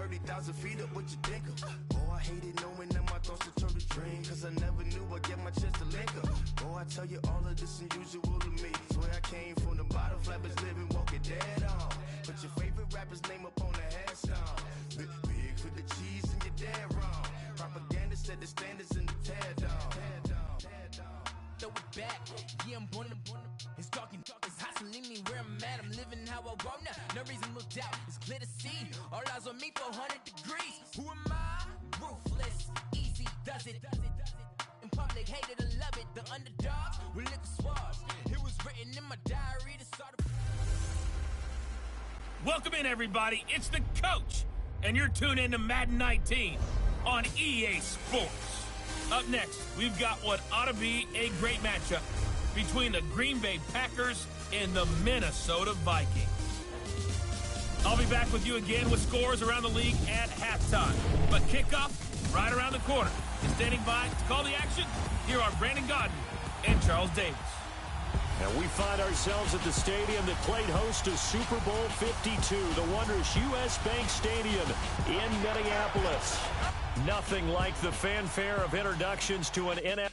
30,000 feet up with your dinker. Oh, I hated knowing that my thoughts would turn to dream, cause I never knew I'd get my chance to link up. Oh, I tell you all of this unusual to me. Swear I came from the bottom, flappers living, walking dead on. Put your favorite rapper's name up on the headstone. Big for the cheese and you're dead wrong. Propaganda set the standards in the tear down. Throw it back, yeah, I'm born. It's talking, it's hustling me where I'm at. I'm living how I want now. No reason to look doubt, it's clear to see. All eyes on me, 400 degrees. Who am I? Ruthless, easy, does it. In public, hated and love it. The underdogs will lick the swabs. It was written in my diary to start a... Welcome in, everybody. It's the coach, and you're tuned in to Madden 19 on EA Sports. Up next, we've got what ought to be a great matchup between the Green Bay Packers and the Minnesota Vikings. I'll be back with you again with scores around the league at halftime. But kickoff right around the corner. And standing by to call the action, here are Brandon Godden and Charles Davis. And we find ourselves at the stadium that played host to Super Bowl 52, the wondrous U.S. Bank Stadium in Minneapolis. Nothing like the fanfare of introductions to an NFL.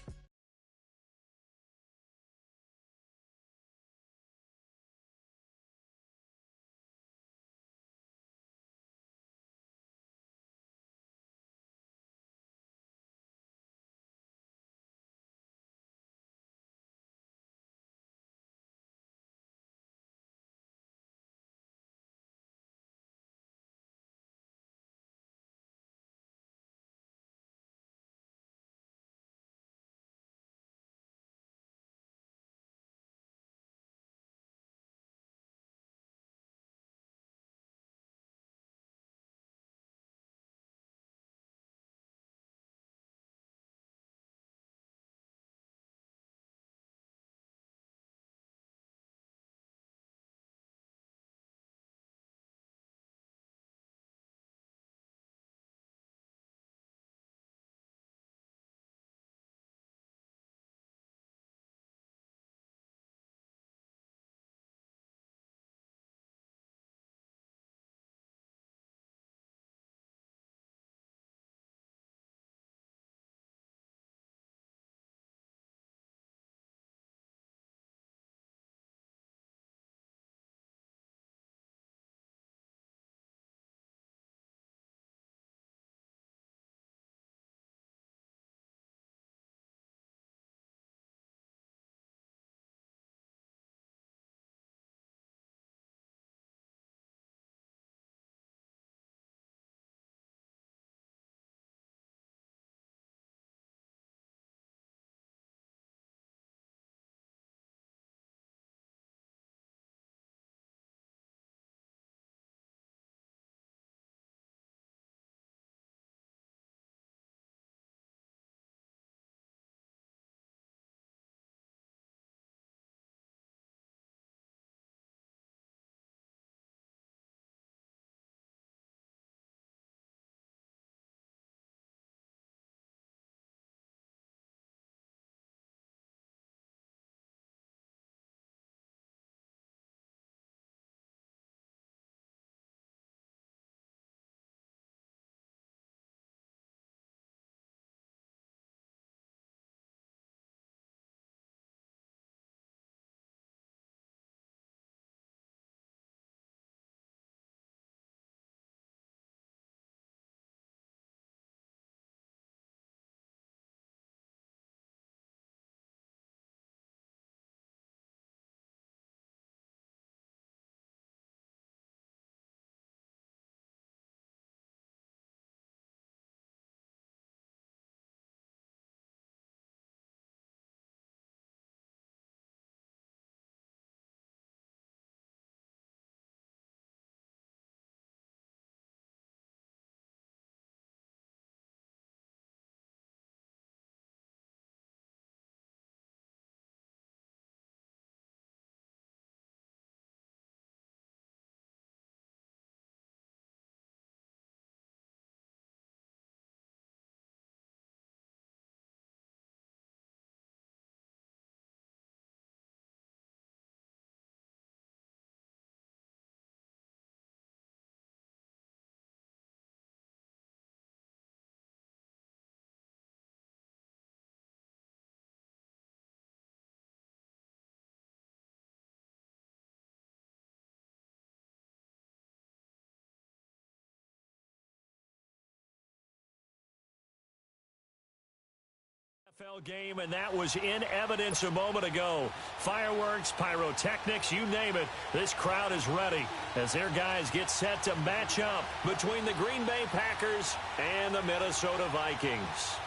NFL game, and that was in evidence a moment ago. Fireworks, pyrotechnics, you name it. This crowd is ready as their guys get set to match up between the Green Bay Packers and the Minnesota Vikings.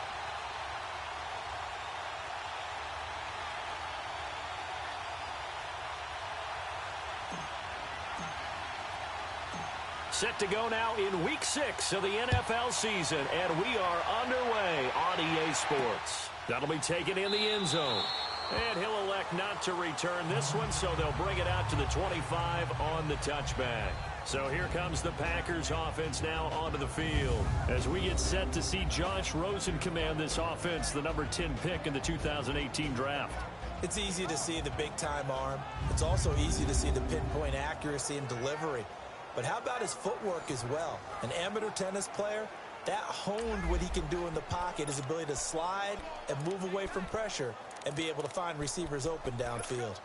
Set to go now in Week 6 of the NFL season, and we are underway on EA Sports. That'll be taken in the end zone. And he'll elect not to return this one, so they'll bring it out to the 25 on the touchback. So here comes the Packers offense now onto the field as we get set to see Josh Rosen command this offense, the number 10 pick in the 2018 draft. It's easy to see the big-time arm. It's also easy to see the pinpoint accuracy and delivery. But how about his footwork as well? An amateur tennis player, that honed what he can do in the pocket, his ability to slide and move away from pressure and be able to find receivers open downfield.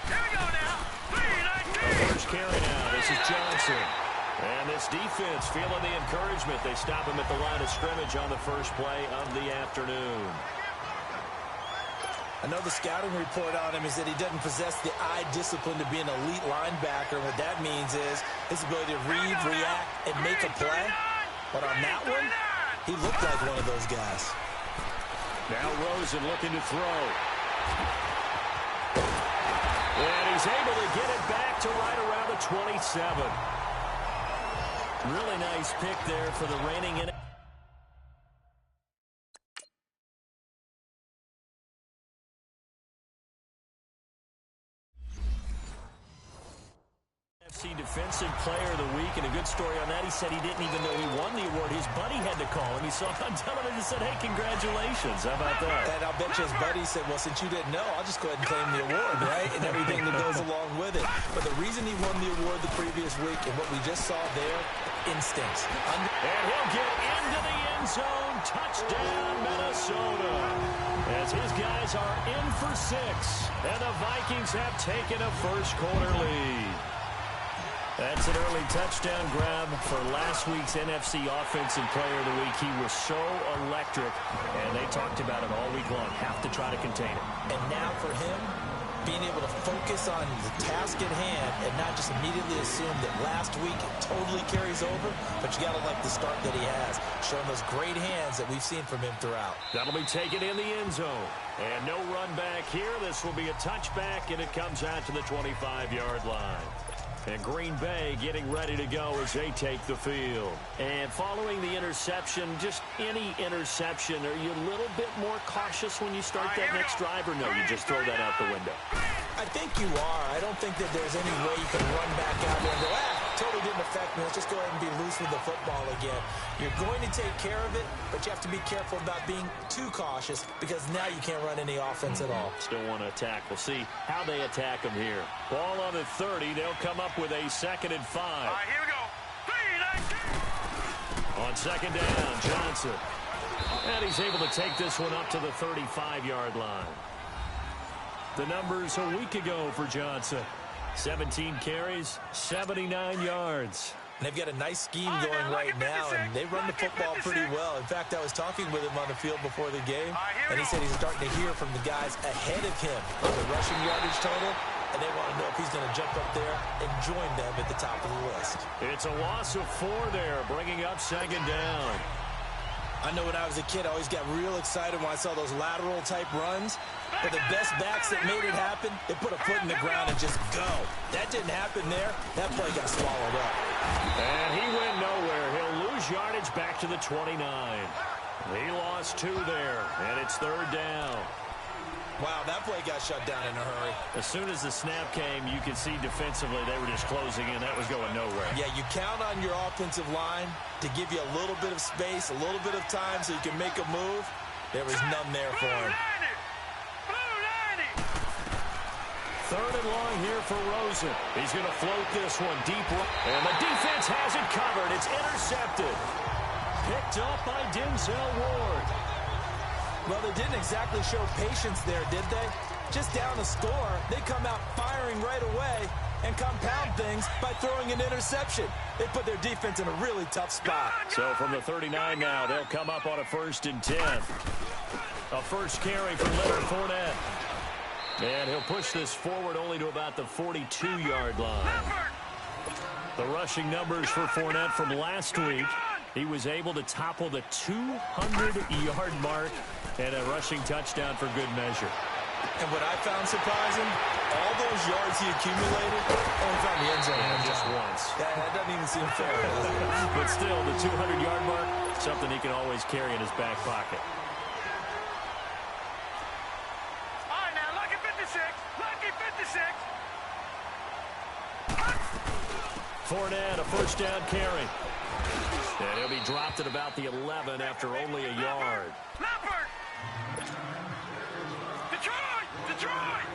Here we go now. First carry now. This is Johnson. And this defense feeling the encouragement. They stop him at the line of scrimmage on the first play of the afternoon. I know the scouting report on him is that he doesn't possess the eye discipline to be an elite linebacker. What that means is his ability to read, react, and make a play. But on that one, he looked like one of those guys. Now Rosen looking to throw. And he's able to get it back to right around the 27. Really nice pick there for the reigning NFC Defensive Player of the Week, and a good story on that. He said he didn't even know he won the award. His buddy had to call him. He saw him on television and said, hey, congratulations. How about that? And I'll bet you his buddy said, well, since you didn't know, I'll just go ahead and claim the award, right? And everything that goes along with it. But the reason he won the award the previous week and what we just saw there, instincts. And he'll get into the end zone. Touchdown, Minnesota. As his guys are in for 6. And the Vikings have taken a first quarter lead. That's an early touchdown grab for last week's NFC Offensive Player of the Week. He was so electric, and they talked about it all week long. Have to try to contain it. And now for him, being able to focus on the task at hand and not just immediately assume that last week it totally carries over, but you got to like the start that he has, showing those great hands that we've seen from him throughout. That'll be taken in the end zone. And no run back here. This will be a touchback, and it comes out to the 25-yard line. And Green Bay getting ready to go as they take the field. And following the interception, just any interception, are you a little bit more cautious when you start that next drive, or no, you just throw that out the window? I think you are. I don't think that there's any way you can run back out there and go, totally didn't affect me. Let's just go ahead and be loose with the football again. You're going to take care of it, but you have to be careful about being too cautious because now you can't run any offense at all. Still want to attack. We'll see how they attack him here. Ball on the 30. They'll come up with a 2nd and 5. All right, here we go. 3, 19. On 2nd down, Johnson. And he's able to take this one up to the 35-yard line. The numbers a week ago for Johnson. 17 carries, 79 yards. And they've got a nice scheme going right now, and they run the football pretty well. In fact, I was talking with him on the field before the game, and he said he's starting to hear from the guys ahead of him on the rushing yardage total, and they want to know if he's going to jump up there and join them at the top of the list. It's a loss of 4 there, bringing up 2nd down. I know when I was a kid, I always got real excited when I saw those lateral-type runs. But the best backs that made it happen, they put a foot in the ground and just go. That didn't happen there. That play got swallowed up. And he went nowhere. He'll lose yardage back to the 29. He lost 2 there, and it's 3rd down. Wow, that play got shut down in a hurry. As soon as the snap came, you could see defensively they were just closing in. That was going nowhere. Yeah, you count on your offensive line to give you a little bit of space, a little bit of time so you can make a move. There was none there for him. 3rd and long here for Rosen. He's going to float this one deep right. And the defense has it covered. It's intercepted. Picked up by Denzel Ward. Well, they didn't exactly show patience there, did they? just down a score, they come out firing right away and compound things by throwing an interception. They put their defense in a really tough spot. So from the 39 now, they'll come up on a 1st and 10. A first carry from Leonard Fournette. And he'll push this forward only to about the 42-yard line. The rushing numbers for Fournette from last week. He was able to topple the 200-yard mark and a rushing touchdown for good measure. And what I found surprising, all those yards he accumulated only found the end zone just once. That doesn't even seem fair. But still, the 200-yard mark, something he can always carry in his back pocket. All right, now, lucky 56. Lucky 56. Fournette, a first down carry. And he'll be dropped at about the 11 after only a yard. Leopard. Detroit. Detroit.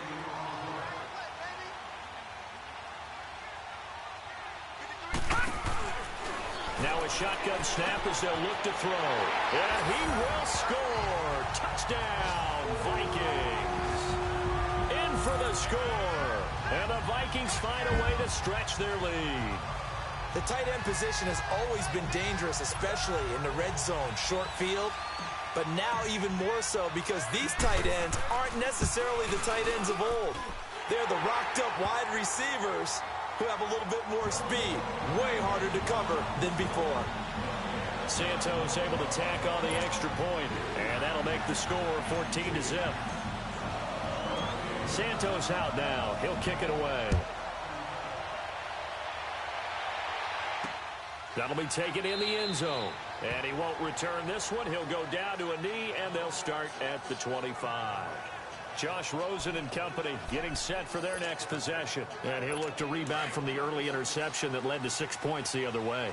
Now a shotgun snap as they'll look to throw. And he will score. Touchdown, Vikings. In for the score. And the Vikings find a way to stretch their lead. The tight end position has always been dangerous, especially in the red zone, short field. But now even more so because these tight ends aren't necessarily the tight ends of old. They're the rocked-up wide receivers who have a little bit more speed. Way harder to cover than before. Santos able to tack on the extra point, and that'll make the score 14-0. Santos out now. He'll kick it away. That'll be taken in the end zone. And he won't return this one. He'll go down to a knee, and they'll start at the 25. Josh Rosen and company getting set for their next possession. And he'll look to rebound from the early interception that led to 6 points the other way.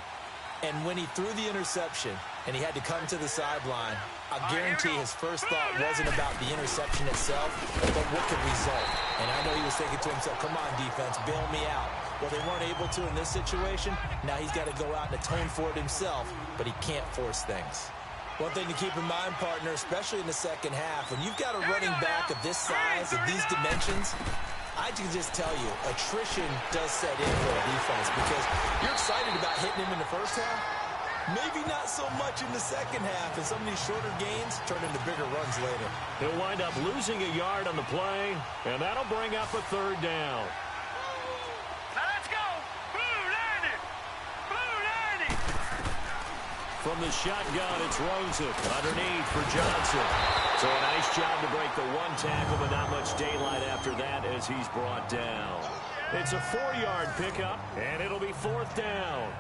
And when he threw the interception and he had to come to the sideline, I guarantee his first thought wasn't about the interception itself, but what could result. And I know he was thinking to himself, come on, defense, bail me out. Well, they weren't able to in this situation. Now he's got to go out and atone for it himself, but he can't force things. One thing to keep in mind, partner, especially in the second half, when you've got a running back of this size, of these dimensions, I can just tell you, attrition does set in for a defense because you're excited about hitting him in the first half. Maybe not so much in the second half, and some of these shorter gains turn into bigger runs later. He'll wind up losing a yard on the play, and that'll bring up a 3rd down. Now let's go. Blue 90. Blue 90. From the shotgun, it's Rosen underneath for Johnson. So a nice job to break the one tackle, but not much daylight after that as he's brought down. It's a 4-yard pickup, and it'll be 4th down.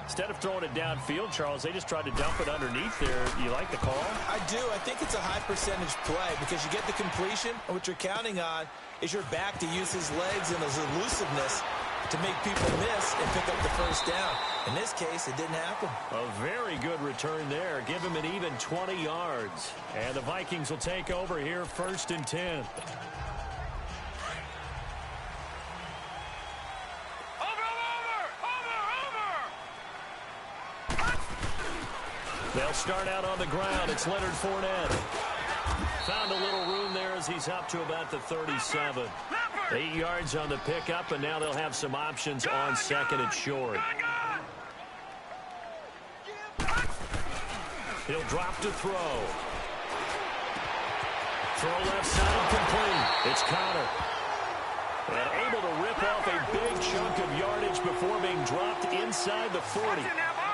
Instead of throwing it downfield, Charles, they just tried to dump it underneath there. You like the call? I do. I think it's a high-percentage play because you get the completion, and what you're counting on is your back to use his legs and his elusiveness to make people miss and pick up the first down. In this case, it didn't happen. A very good return there. Give him an even 20 yards. And the Vikings will take over here 1st and 10. They'll start out on the ground. It's Leonard Fournette. Found a little room there as he's up to about the 37. 8 yards on the pickup, and now they'll have some options on 2nd and short. He'll drop to throw. Throw left side complete. It's Connor. And able to rip off a big chunk of yardage before being dropped inside the 40.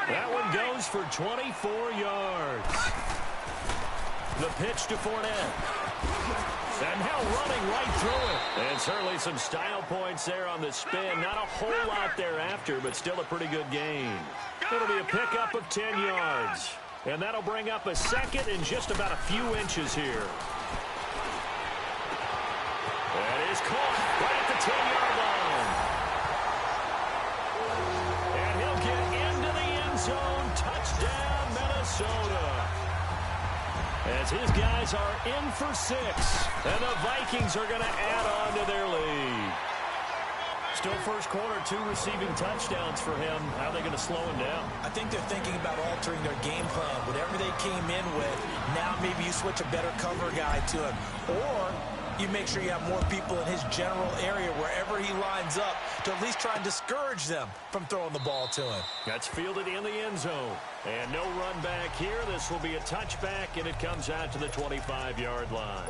That one goes for 24 yards. The pitch to Fournette. And now running right through it. And certainly some style points there on the spin. Not a whole lot thereafter, but still a pretty good gain. It'll be a pickup of 10 yards. And that'll bring up a 2nd and just about a few inches here. That is caught right at the 10-yard line. And he'll get into the end zone. Touchdown, Minnesota. As his guys are in for 6. And the Vikings are going to add on to their lead. Still first quarter, 2 receiving touchdowns for him. How are they going to slow him down? I think they're thinking about altering their game plan. Whatever they came in with, now maybe you switch a better cover guy to him. Or you make sure you have more people in his general area wherever he lines up to at least try and discourage them from throwing the ball to him. That's fielded in the end zone. And no run back here. This will be a touchback, and it comes out to the 25-yard line.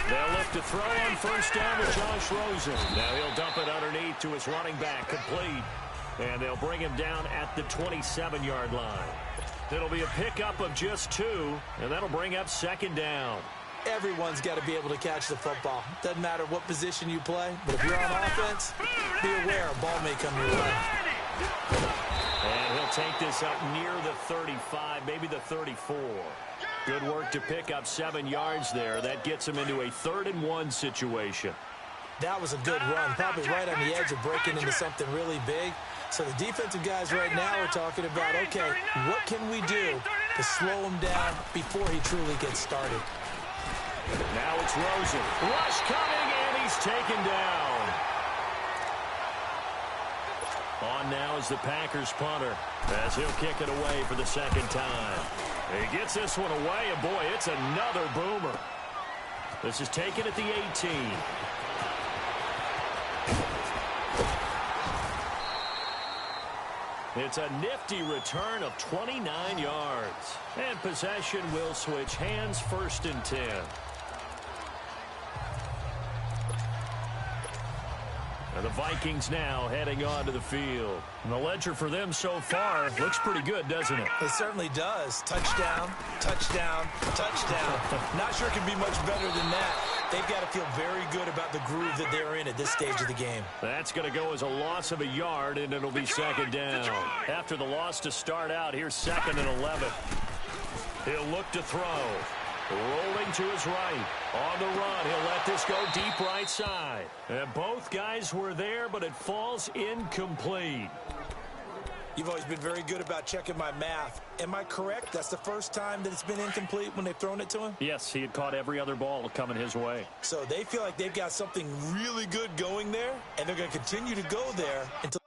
They'll look to throw on first down with Josh Rosen. Now he'll dump it underneath to his running back, complete. And they'll bring him down at the 27-yard line. It'll be a pickup of just 2, and that'll bring up second down. Everyone's got to be able to catch the football. Doesn't matter what position you play, but if you're on offense, be aware a ball may come your way. And he'll take this up near the 35, maybe the 34. Good work to pick up 7 yards there. That gets him into a 3rd-and-1 situation. That was a good run, probably right on the edge of breaking into something really big. So the defensive guys right now are talking about, okay, what can we do to slow him down before he truly gets started? Now it's Rosen. Rush coming, and he's taken down. On now is the Packers punter, as he'll kick it away for the 2nd time. He gets this one away, and boy, it's another boomer. This is taken at the 18. It's a nifty return of 29 yards. And possession will switch hands, 1st and 10. And the Vikings now heading onto the field. And the ledger for them so far looks pretty good, doesn't it? It certainly does. Touchdown, touchdown, touchdown. Not sure it can be much better than that. They've got to feel very good about the groove that they're in at this stage of the game. That's going to go as a loss of a yard, and it'll be 2nd down. After the loss to start out, here's 2nd and 11. He'll look to throw. Rolling to his right. On the run, he'll let this go deep right side. And both guys were there, but it falls incomplete. You've always been very good about checking my math. Am I correct? That's the first time that it's been incomplete when they've thrown it to him? Yes, he had caught every other ball coming his way. So they feel like they've got something really good going there, and they're going to continue to go there until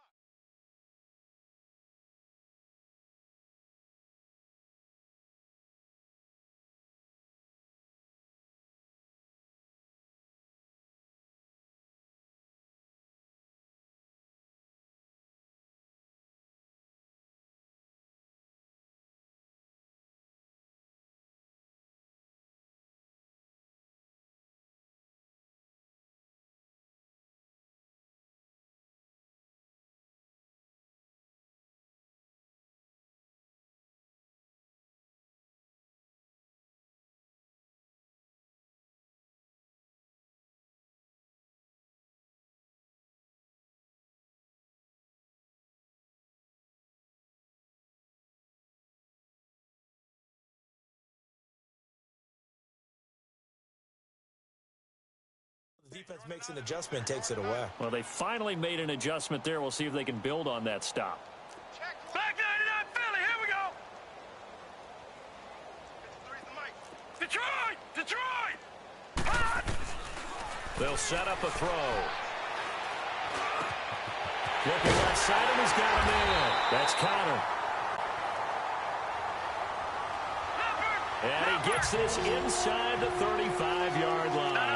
the defense makes an adjustment, takes it away. Well, they finally made an adjustment there. We'll see if they can build on that stop. Back 99 Philly, here we go. Detroit! Detroit! Hot! They'll set up a throw. Looking left side, and he's got him in. That's Connor. And he gets this inside the 35-yard line.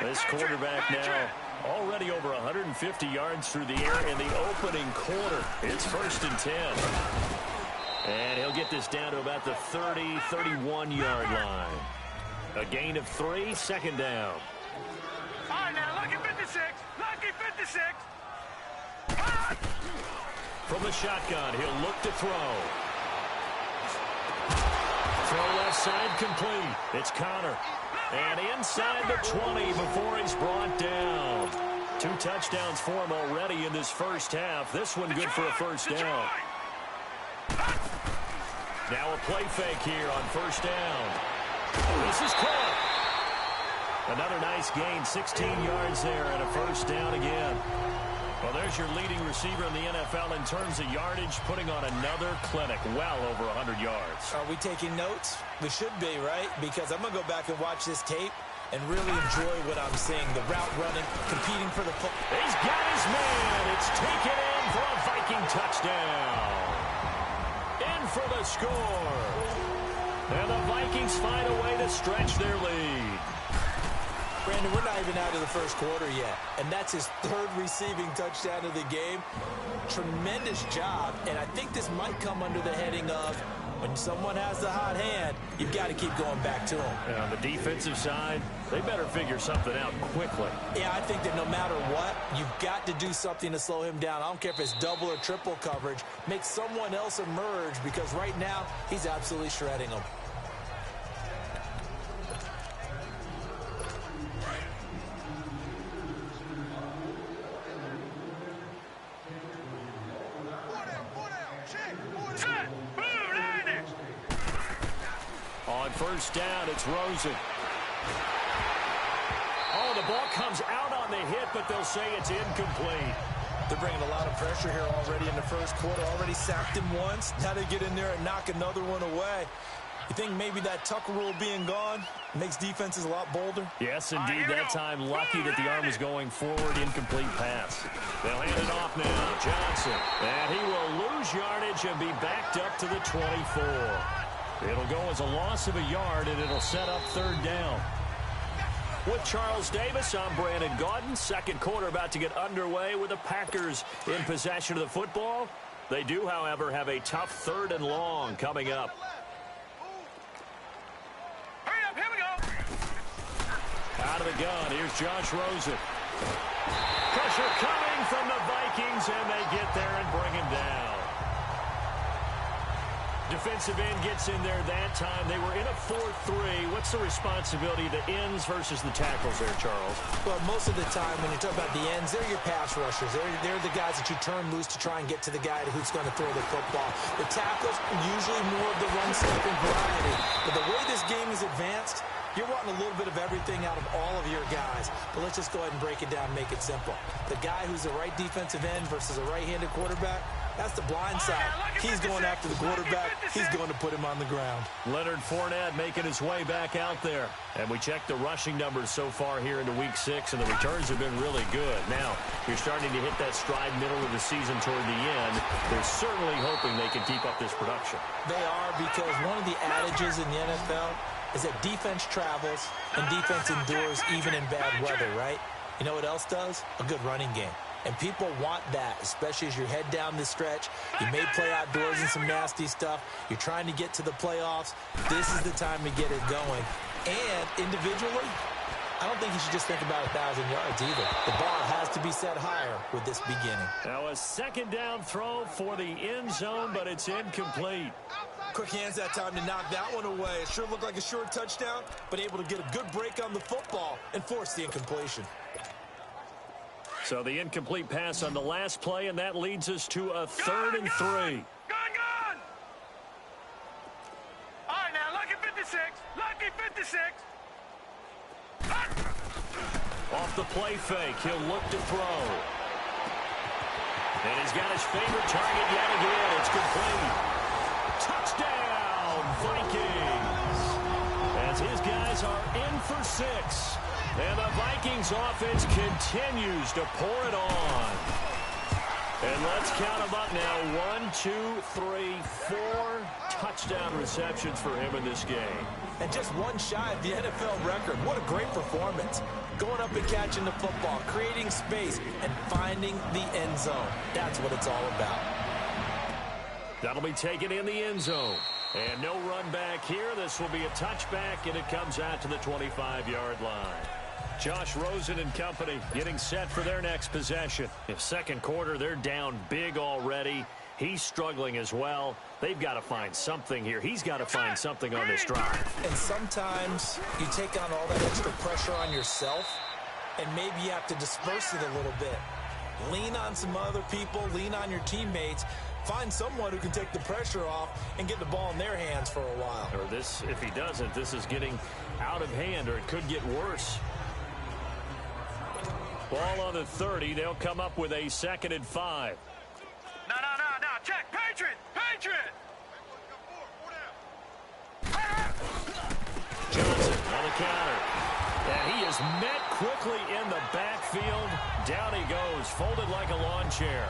This quarterback now already over 150 yards through the air in the opening quarter. It's 1st and 10. And he'll get this down to about the 30, 31-yard line. A gain of 3, 2nd down. All right, now, lucky 56. Lucky 56. From the shotgun, he'll look to throw. Throw left side complete. It's Connor. And inside the 20 before he's brought down. 2 touchdowns for him already in this first half. This one good for a 1st down. Now a play fake here on 1st down. This is caught. Another nice gain, 16 yards there and a 1st down again. Well, there's your leading receiver in the NFL in terms of yardage, putting on another clinic, well over 100 yards. Are we taking notes? We should be, right? Because I'm going to go back and watch this tape and really enjoy what I'm seeing. The route running, competing for the football. He's got his man. It's taken in down for a Viking touchdown. In for the score. And the Vikings find a way to stretch their lead. Brandon, we're not even out of the first quarter yet, and that's his third receiving touchdown of the game. Tremendous job, and I think this might come under the heading of when someone has the hot hand, you've got to keep going back to them. And on the defensive side, they better figure something out quickly. Yeah, I think that no matter what, you've got to do something to slow him down. I don't care if it's double or triple coverage. Make someone else emerge, because right now, he's absolutely shredding them. On first down, it's Rosen. Oh, the ball comes out on the hit, but they'll say it's incomplete. They're bringing a lot of pressure here already in the first quarter. Already sacked him once. Now they get in there and knock another one away. You think maybe that Tucker rule being gone makes defenses a lot bolder? Yes, indeed. That time, lucky that the arm was going forward. Incomplete pass. They'll hand it off now. Johnson. And he will lose yardage and be backed up to the 24. It'll go as a loss of a yard, and it'll set up third down. With Charles Davis, I'm Brandon Gaudin. Second quarter about to get underway with the Packers in possession of the football. They do, however, have a tough third and long coming up. Hurry up, here we go. Out of the gun, here's Josh Rosen. Pressure coming from the Vikings, and they get there and bring him down. Defensive end gets in there that time. They were in a 4-3. What's the responsibility of the ends versus the tackles there, Charles? Well, most of the time when you talk about the ends, they're your pass rushers. They're the guys that you turn loose to try and get to the guy who's going to throw the football. The tackles, usually more of the run-stuffing variety. But the way this game is advanced, you're wanting a little bit of everything out of all of your guys. But let's just go ahead and break it down and make it simple. The guy who's the right defensive end versus a right-handed quarterback, that's the blind side. He's going after the quarterback. He's going to put him on the ground. Leonard Fournette making his way back out there. And we checked the rushing numbers so far here into Week 6, and the returns have been really good. Now, you're starting to hit that stride middle of the season toward the end. They're certainly hoping they can keep up this production. They are, because one of the adages in the NFL is that defense travels and defense endures even in bad weather, right? You know what else does? A good running game. And people want that, especially as you head down the stretch. You may play outdoors in some nasty stuff. You're trying to get to the playoffs. This is the time to get it going. And individually, I don't think you should just think about 1,000 yards either. The bar has to be set higher with this beginning. Now a second down throw for the end zone, but it's incomplete. Quick hands that time to knock that one away. It sure looked like a short touchdown, but able to get a good break on the football and force the incompletion. So the incomplete pass on the last play, and that leads us to a 3rd and 3. Gone! All right, now, lucky 56. Lucky 56. Off the play fake, he'll look to throw. And he's got his favorite target yet again. It's complete. Touchdown, Vikings! As his guys are in for 6. And the Vikings offense continues to pour it on. And let's count them up now. 1, 2, 3, 4 touchdown receptions for him in this game. And just one shy of the NFL record. What a great performance. Going up and catching the football, creating space, and finding the end zone. That's what it's all about. That'll be taken in the end zone. And no run back here. This will be a touchback, and it comes out to the 25-yard line. Josh Rosen and company getting set for their next possession. In second quarter, they're down big already. He's struggling as well. They've got to find something here. He's got to find something on this drive. And sometimes you take on all that extra pressure on yourself, and maybe you have to disperse it a little bit. Lean on some other people. Lean on your teammates. Find someone who can take the pressure off and get the ball in their hands for a while. Or this, if he doesn't, this is getting out of hand, or it could get worse. Ball on the 30. They'll come up with a 2nd and 5. No. Check. Patriot. Johnson on the counter. And he is met quickly in the backfield. Down he goes, folded like a lawn chair.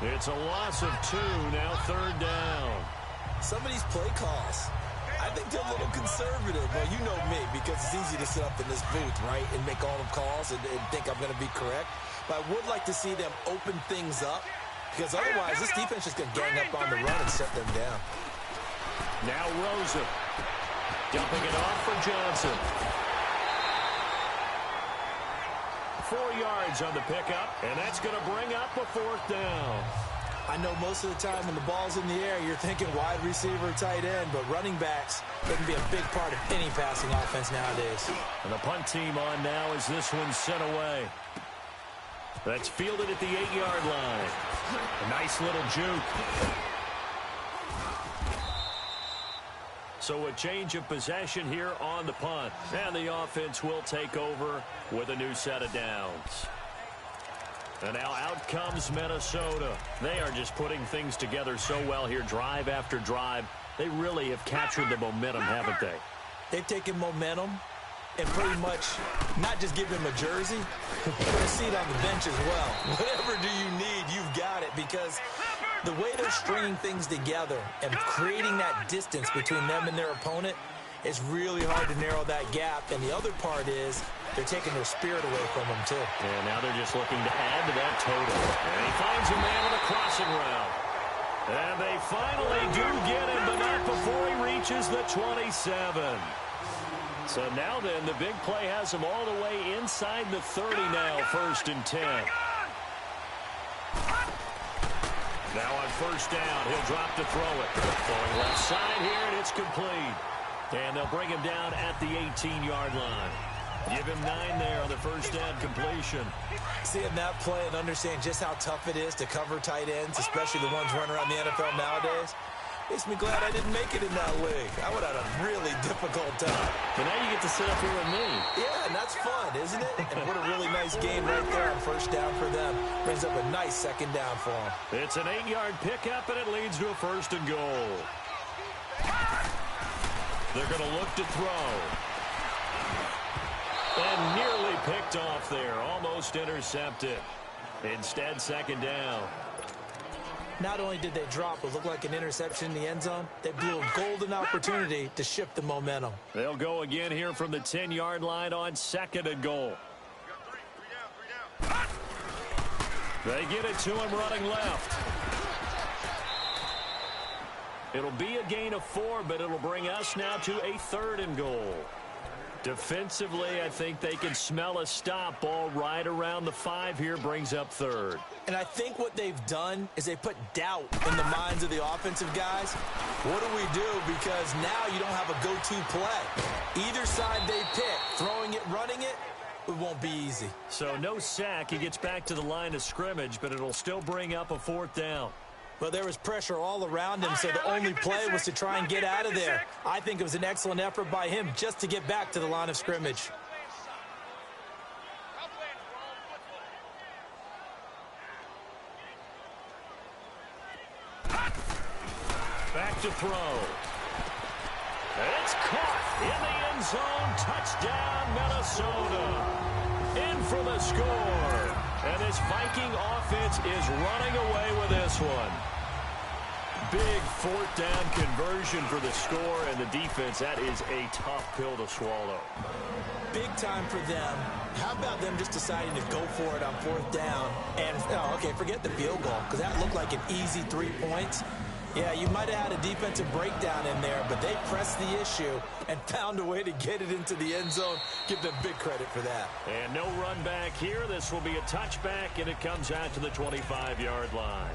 It's a loss of 2, now 3rd down. Some of these play calls, I think they're a little conservative. Well, you know me, because it's easy to sit up in this booth, right, and make all the calls and think I'm going to be correct. But I would like to see them open things up, because otherwise this defense is going to gang up on the run and shut them down. Now Rosen dumping it off for Johnson. 4 yards on the pickup, and that's going to bring up a 4th down. I know most of the time when the ball's in the air, you're thinking wide receiver, tight end, but running backs can be a big part of any passing offense nowadays. And the punt team on now as this one's sent away. That's fielded at the 8-yard line. A nice little juke. So a change of possession here on the punt. And the offense will take over with a new set of downs. And now out comes Minnesota. They are just putting things together so well here, drive after drive. They really have captured the momentum, haven't they? They've taken momentum and pretty much not just give him a jersey, but a seat on the bench as well. Whatever do you need, you've got it, because the way they're stringing things together and creating that distance between them and their opponent, it's really hard to narrow that gap. And the other part is they're taking their spirit away from them, too. And now they're just looking to add to that total. And he finds a man on a crossing route. And they finally do get him, but not before he reaches the 27. So now then, the big play has him all the way inside the 30 now, 1st and 10. Now on 1st down, he'll drop to throw it. Going left side here, and it's complete. And they'll bring him down at the 18-yard line. Give him 9 there on the 1st down completion. Seeing that play and understand just how tough it is to cover tight ends, especially the ones running around the NFL nowadays, makes me glad I didn't make it in that league. I would have had a really difficult time. But now you get to sit up here with me. Yeah, and that's fun, isn't it? And what a really nice game right there on 1st down for them. Brings up a nice 2nd down for them. It's an 8-yard pickup, and it leads to a 1st and goal. They're going to look to throw. And nearly picked off there. Almost intercepted. Instead, 2nd down. Not only did they drop what looked like an interception in the end zone, they blew a golden opportunity to shift the momentum. They'll go again here from the 10-yard line on 2nd and goal. They get it to him running left. It'll be a gain of 4, but it'll bring us now to a 3rd and goal. Defensively, I think they can smell a stop. Ball right around the 5 here, brings up 3rd. And I think what they've done is they put doubt in the minds of the offensive guys. What do we do? Because now you don't have a go-to play. Either side they pick, throwing it, running it, it won't be easy. So no sack. He gets back to the line of scrimmage, but it'll still bring up a 4th down. Well, there was pressure all around him, so the only play was to try and get out of there. I think it was an excellent effort by him just to get back to the line of scrimmage. Back to throw. It's caught in the end zone. Touchdown, Minnesota. In for the score. And this Viking offense is running away with this one. Big 4th down conversion for the score, and the defense, that is a tough pill to swallow. Big time for them. How about them just deciding to go for it on 4th down? And, okay, forget the field goal, because that looked like an easy 3 points. Yeah, you might have had a defensive breakdown in there, but they pressed the issue and found a way to get it into the end zone. Give them big credit for that. And no run back here. This will be a touchback, and it comes out to the 25-yard line.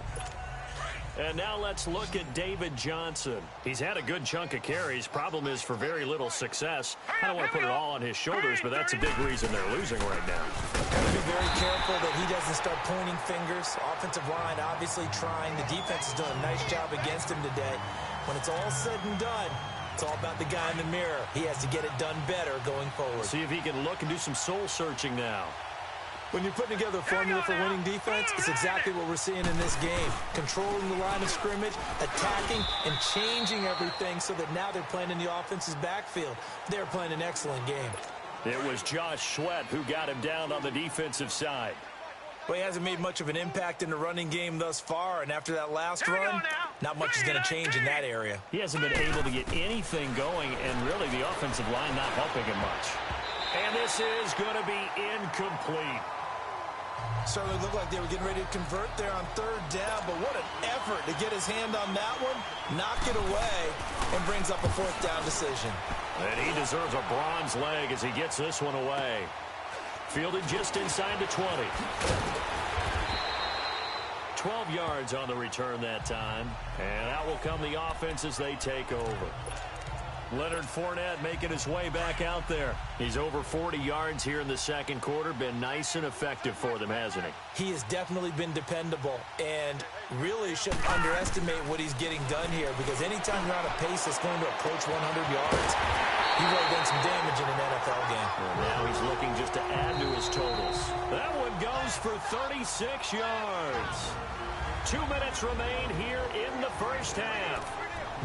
And now let's look at David Johnson. He's had a good chunk of carries. Problem is for very little success. I don't want to put it all on his shoulders, but that's a big reason they're losing right now. Got to be very careful that he doesn't start pointing fingers. Offensive line obviously trying. The defense has done a nice job against him today. When it's all said and done, it's all about the guy in the mirror. He has to get it done better going forward. See if he can look and do some soul searching now. When you're putting together a formula for winning defense, it's exactly what we're seeing in this game. Controlling the line of scrimmage, attacking, and changing everything so that now they're playing in the offense's backfield. They're playing an excellent game. It was Josh Sweat who got him down on the defensive side. Well, he hasn't made much of an impact in the running game thus far, and after that last run, not much is going to change in that area. He hasn't been able to get anything going, and really the offensive line not helping him much. And this is going to be incomplete. Certainly looked like they were getting ready to convert there on third down, but what an effort to get his hand on that one, knock it away, and brings up a fourth down decision. And he deserves a bronze leg as he gets this one away. Fielded just inside the 20. 12 yards on the return that time. And out will come the offense as they take over. Leonard Fournette making his way back out there. He's over 40 yards here in the second quarter. Been nice and effective for them, hasn't he? He has definitely been dependable, and really shouldn't underestimate what he's getting done here, because anytime you're on a pace that's going to approach 100 yards, you've really done some damage in an NFL game. Well, now he's looking just to add to his totals. That one goes for 36 yards. 2 minutes remain here in the first half.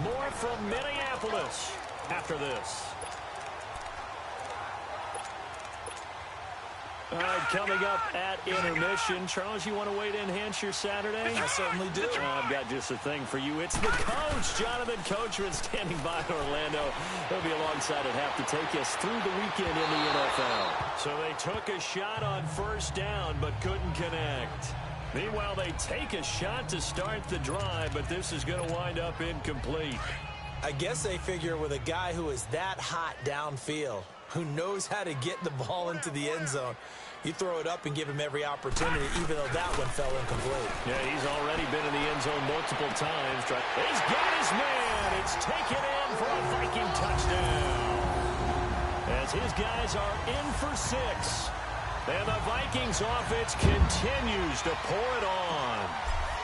More from Minneapolis after this. All right, coming up at intermission. Charles, you want to wait to enhance your Saturday? I certainly do. I've got just a thing for you. It's the coach, Jonathan Coachman, standing by Orlando. He'll be alongside at half to take us through the weekend in the NFL. So they took a shot on first down, but couldn't connect. Meanwhile, they take a shot to start the drive, but this is going to wind up incomplete. I guess they figure with a guy who is that hot downfield, who knows how to get the ball into the end zone, you throw it up and give him every opportunity, even though that one fell incomplete. Yeah, he's already been in the end zone multiple times. He's got his man. It's taken in for a Viking touchdown. As his guys are in for 6. And the Vikings offense continues to pour it on.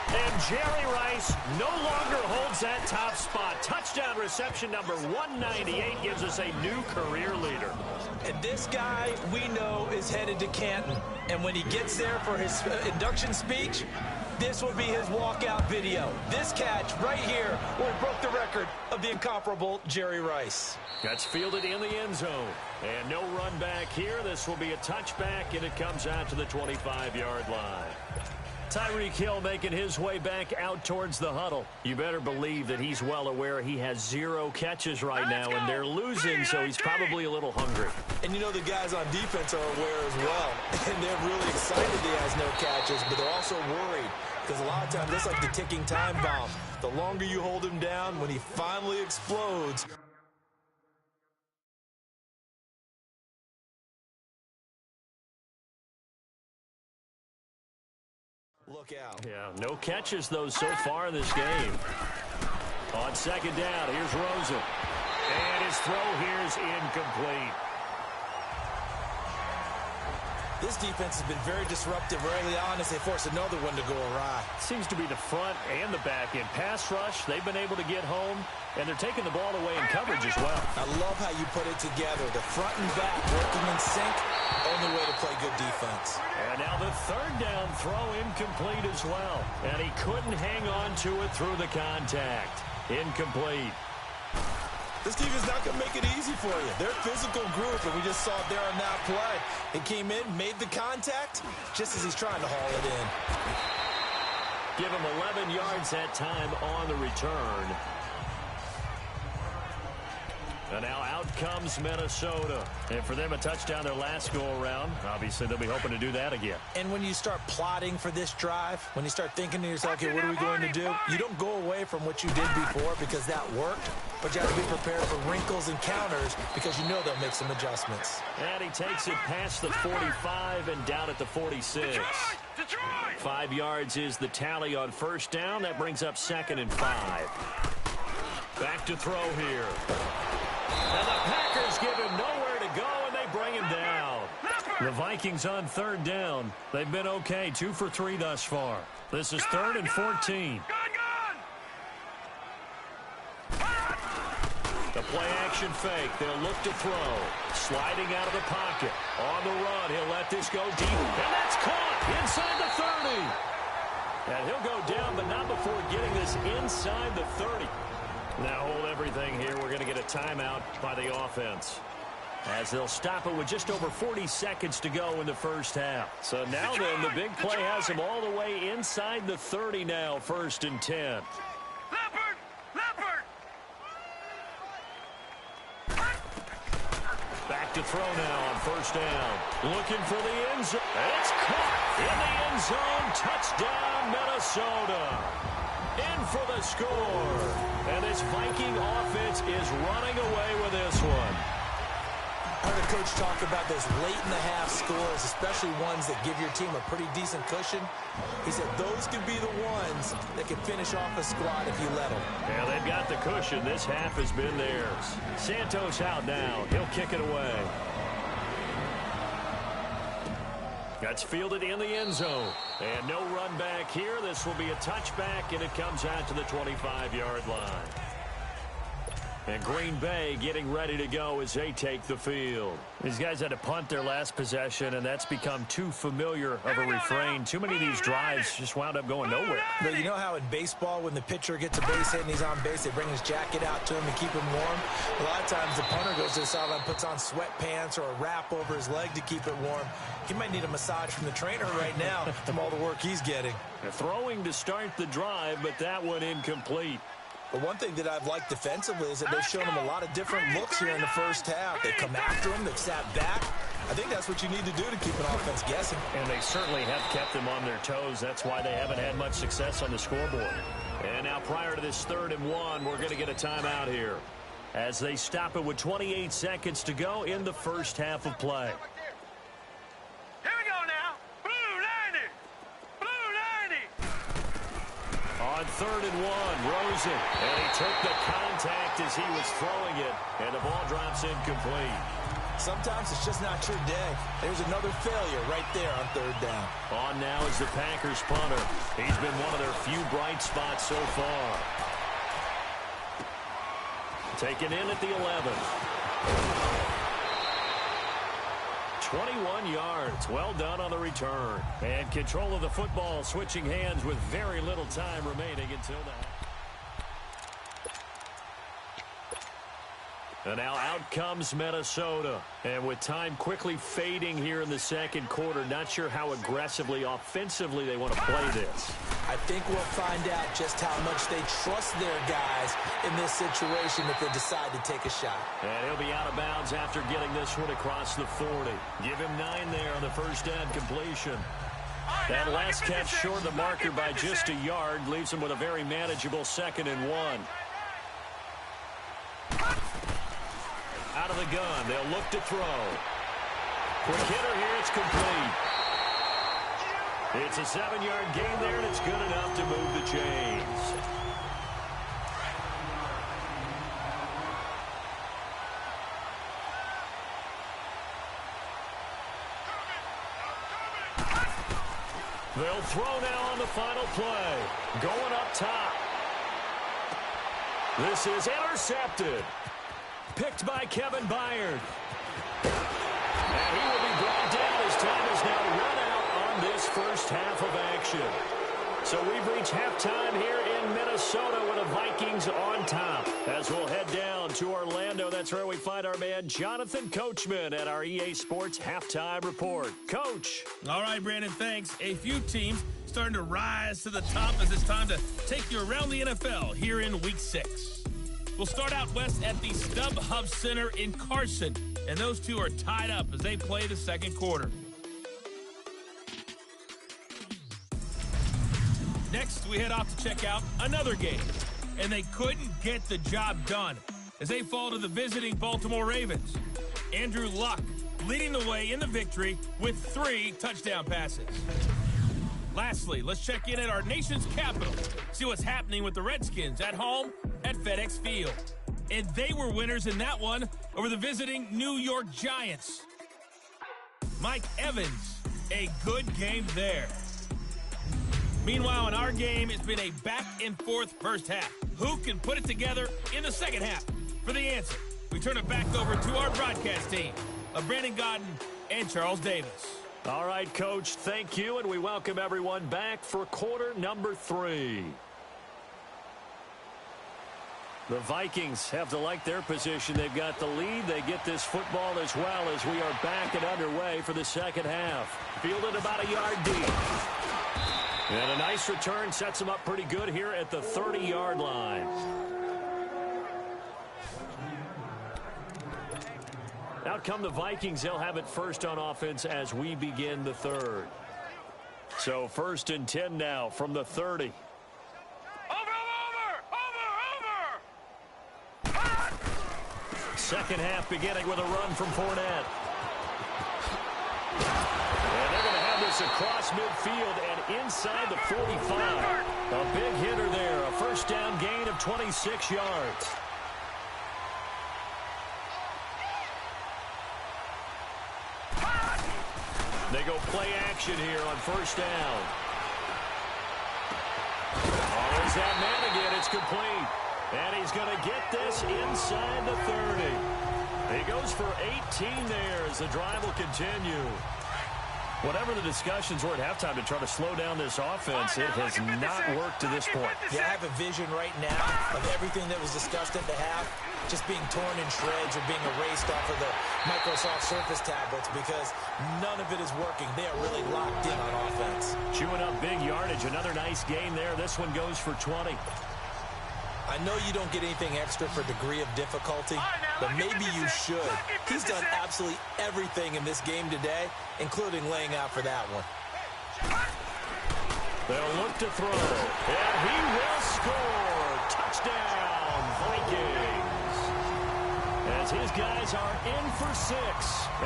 And Jerry Rice no longer holds that top spot. Touchdown reception number 198 gives us a new career leader. And this guy, we know, is headed to Canton. And when he gets there for his induction speech, this will be his walkout video. This catch right here where he broke the record of the incomparable Jerry Rice. That's fielded in the end zone. And no run back here. This will be a touchback, and it comes out to the 25-yard line. Tyreek Hill making his way back out towards the huddle. You better believe that he's well aware he has 0 catches right now, and they're losing, so he's probably a little hungry. And you know the guys on defense are aware as well. And they're really excited he has no catches, but they're also worried. Because a lot of times, that's like the ticking time bomb. The longer you hold him down, when he finally explodes, look out. Yeah, no catches, though, so far in this game. On second down, here's Rosen. And his throw here is incomplete. This defense has been very disruptive early on as they force another one to go awry. Seems to be the front and the back end. Pass rush, they've been able to get home, and they're taking the ball away in coverage as well. I love how you put it together. The front and back working in sync, only way to play good defense. And now the third down throw incomplete as well. And he couldn't hang on to it through the contact. Incomplete. This defense is not going to make it easy for you. They're a physical group, and we just saw it there on that play. It came in, made the contact, just as he's trying to haul it in. Give him 11 yards that time on the return. And now out comes Minnesota. And for them, a touchdown their last go-around. Obviously, they'll be hoping to do that again. And when you start plotting for this drive, when you start thinking to yourself, okay, what are we going to do? You don't go away from what you did before because that worked. But you have to be prepared for wrinkles and counters because you know they'll make some adjustments. And he takes it past the 45 and down at the 46. 5 yards is the tally on first down. That brings up 2nd and 5. Back to throw here. And the Packers give him nowhere to go, and they bring him down. The Vikings on third down. They've been okay, 2 for 3 thus far. This is 3rd and 14. The play-action fake. They'll look to throw. Sliding out of the pocket. On the run, he'll let this go deep. And that's caught inside the 30. And he'll go down, but not before getting this inside the 30. Now hold everything here. We're going to get a timeout by the offense. as they'll stop it with just over 40 seconds to go in the first half. So now then, the big play has them all the way inside the 30 now, 1st and 10. Back to throw now on 1st down. Looking for the end zone. And it's caught in the end zone. Touchdown, Minnesota. In for the score. And this Viking offense is running away with this one. I heard a coach talk about those late-in-the-half scores, especially ones that give your team a pretty decent cushion. He said those could be the ones that can finish off a squad if you let them. Yeah, they've got the cushion. This half has been theirs. Santos out now. He'll kick it away. That's fielded in the end zone. And no run back here. This will be a touchback, and it comes out to the 25-yard line. And Green Bay getting ready to go as they take the field. These guys had to punt their last possession, and that's become too familiar of a refrain. Too many of these drives just wound up going nowhere. But you know how in baseball, when the pitcher gets a base hit and he's on base, they bring his jacket out to him to keep him warm? A lot of times the punter goes to the sideline, puts on sweatpants or a wrap over his leg to keep it warm. He might need a massage from the trainer right now from all the work he's getting. They're throwing to start the drive, but that one incomplete. But one thing that I've liked defensively is that they've shown him a lot of different looks here in the first half. They come after him. They've sat back. I think that's what you need to do to keep an offense guessing. And they certainly have kept them on their toes. That's why they haven't had much success on the scoreboard. And now prior to this 3rd and 1, we're going to get a timeout here as they stop it with 28 seconds to go in the first half of play. Here we go now. Blue 90. Blue 90. On 3rd and 1, Rosen, and he took the contact as he was throwing it, and the ball drops incomplete. Sometimes it's just not your day. There's another failure right there on 3rd down. On now is the Packers punter. He's been one of their few bright spots so far. Taken in at the 11. 21 yards. Well done on the return. And control of the football, switching hands with very little time remaining until that. And now out comes Minnesota. And with time quickly fading here in the second quarter, not sure how aggressively, offensively they want to play this. I think we'll find out just how much they trust their guys in this situation if they decide to take a shot. And he'll be out of bounds after getting this one across the 40. Give him 9 there on the first down completion. That last catch short of the marker by just a yard leaves him with a very manageable 2nd and 1. Out of the gun, they'll look to throw. Quick hitter here, it's complete. It's a 7-yard gain there, and it's good enough to move the chains. They'll throw now on the final play. Going up top. This is intercepted. Picked by Kevin Byard. And he will be brought down as time is now run out on this first half of action. So we've reached halftime here in Minnesota with the Vikings on top. As we'll head down to Orlando, that's where we find our man Jonathan Coachman at our EA Sports Halftime Report. Coach. All right, Brandon, thanks. A few teams starting to rise to the top as it's time to take you around the NFL here in Week 6. We'll start out west at the StubHub Center in Carson, and those two are tied up as they play the second quarter. Next, we head off to check out another game, and they couldn't get the job done as they fall to the visiting Baltimore Ravens. Andrew Luck leading the way in the victory with 3 touchdown passes. Lastly, let's check in at our nation's capital, see what's happening with the Redskins at home at FedEx Field. And they were winners in that one over the visiting New York Giants. Mike Evans, a good game there. Meanwhile, in our game, it's been a back-and-forth first half. Who can put it together in the second half? For the answer, we turn it back over to our broadcast team of Brandon Godden and Charles Davis. All right, Coach, thank you, and we welcome everyone back for quarter number 3. The Vikings have to like their position. They've got the lead. They get this football as well as we are back and underway for the second half. Fielded about a yard deep. And a nice return sets them up pretty good here at the 30-yard line. Out come the Vikings. They'll have it first on offense as we begin the third. So 1st and 10 now from the 30. Second half beginning with a run from Fournette. And they're going to have this across midfield and inside the 45. A big hitter there. A first down gain of 26 yards. They go play action here on first down. Oh, there's that man again. It's complete. And he's going to get this inside the 30. He goes for 18 there as the drive will continue. Whatever the discussions were at halftime to try to slow down this offense, it has not worked to this point. Yeah, I have a vision right now of everything that was discussed at the half just being torn in shreds or being erased off of the Microsoft Surface tablets because none of it is working. They are really locked in on offense. Chewing up big yardage. Another nice gain there. This one goes for 20. I know you don't get anything extra for degree of difficulty, but maybe you should. He's done absolutely everything in this game today, including laying out for that one. They'll look to throw, and he will score. Touchdown, Vikings. As his guys are in for 6,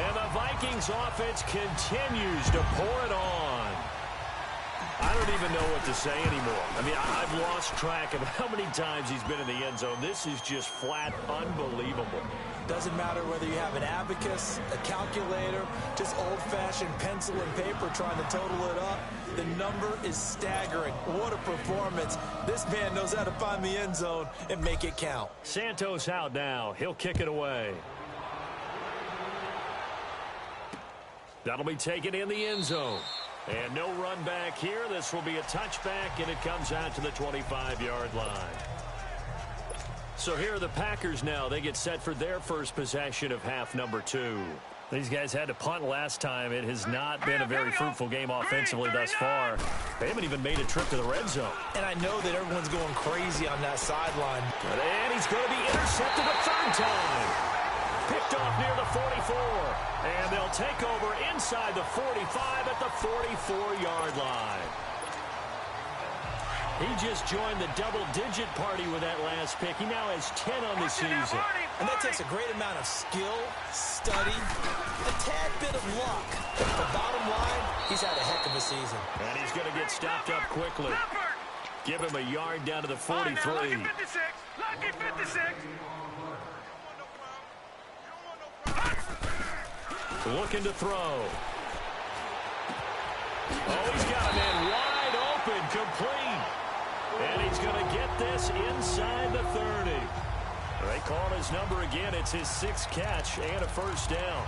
and the Vikings offense continues to pour it on. I don't even know what to say anymore. I mean, I've lost track of how many times he's been in the end zone. This is just flat unbelievable. Doesn't matter whether you have an abacus, a calculator, just old-fashioned pencil and paper trying to total it up. The number is staggering. What a performance. This man knows how to find the end zone and make it count. Santos out now. He'll kick it away. That'll be taken in the end zone. And no run back here. This will be a touchback, and it comes out to the 25-yard line. So here are the Packers now. They get set for their first possession of half number 2. These guys had to punt last time. It has not been a very fruitful game offensively thus far. They haven't even made a trip to the red zone. And I know that everyone's going crazy on that sideline. And he's going to be intercepted a third time. Picked off near the 44. And they'll take over inside the 45 at the 44-yard line. He just joined the double-digit party with that last pick. He now has 10 on the season. And that takes a great amount of skill, study, a tad bit of luck. The bottom line, he's had a heck of a season. And he's going to get stopped up quickly. Give him a yard down to the 43. Lucky 56. Lucky 56. Looking to throw. Oh, he's got a man wide open, complete. And he's going to get this inside the 30. They call his number again. It's his 6th catch and a first down.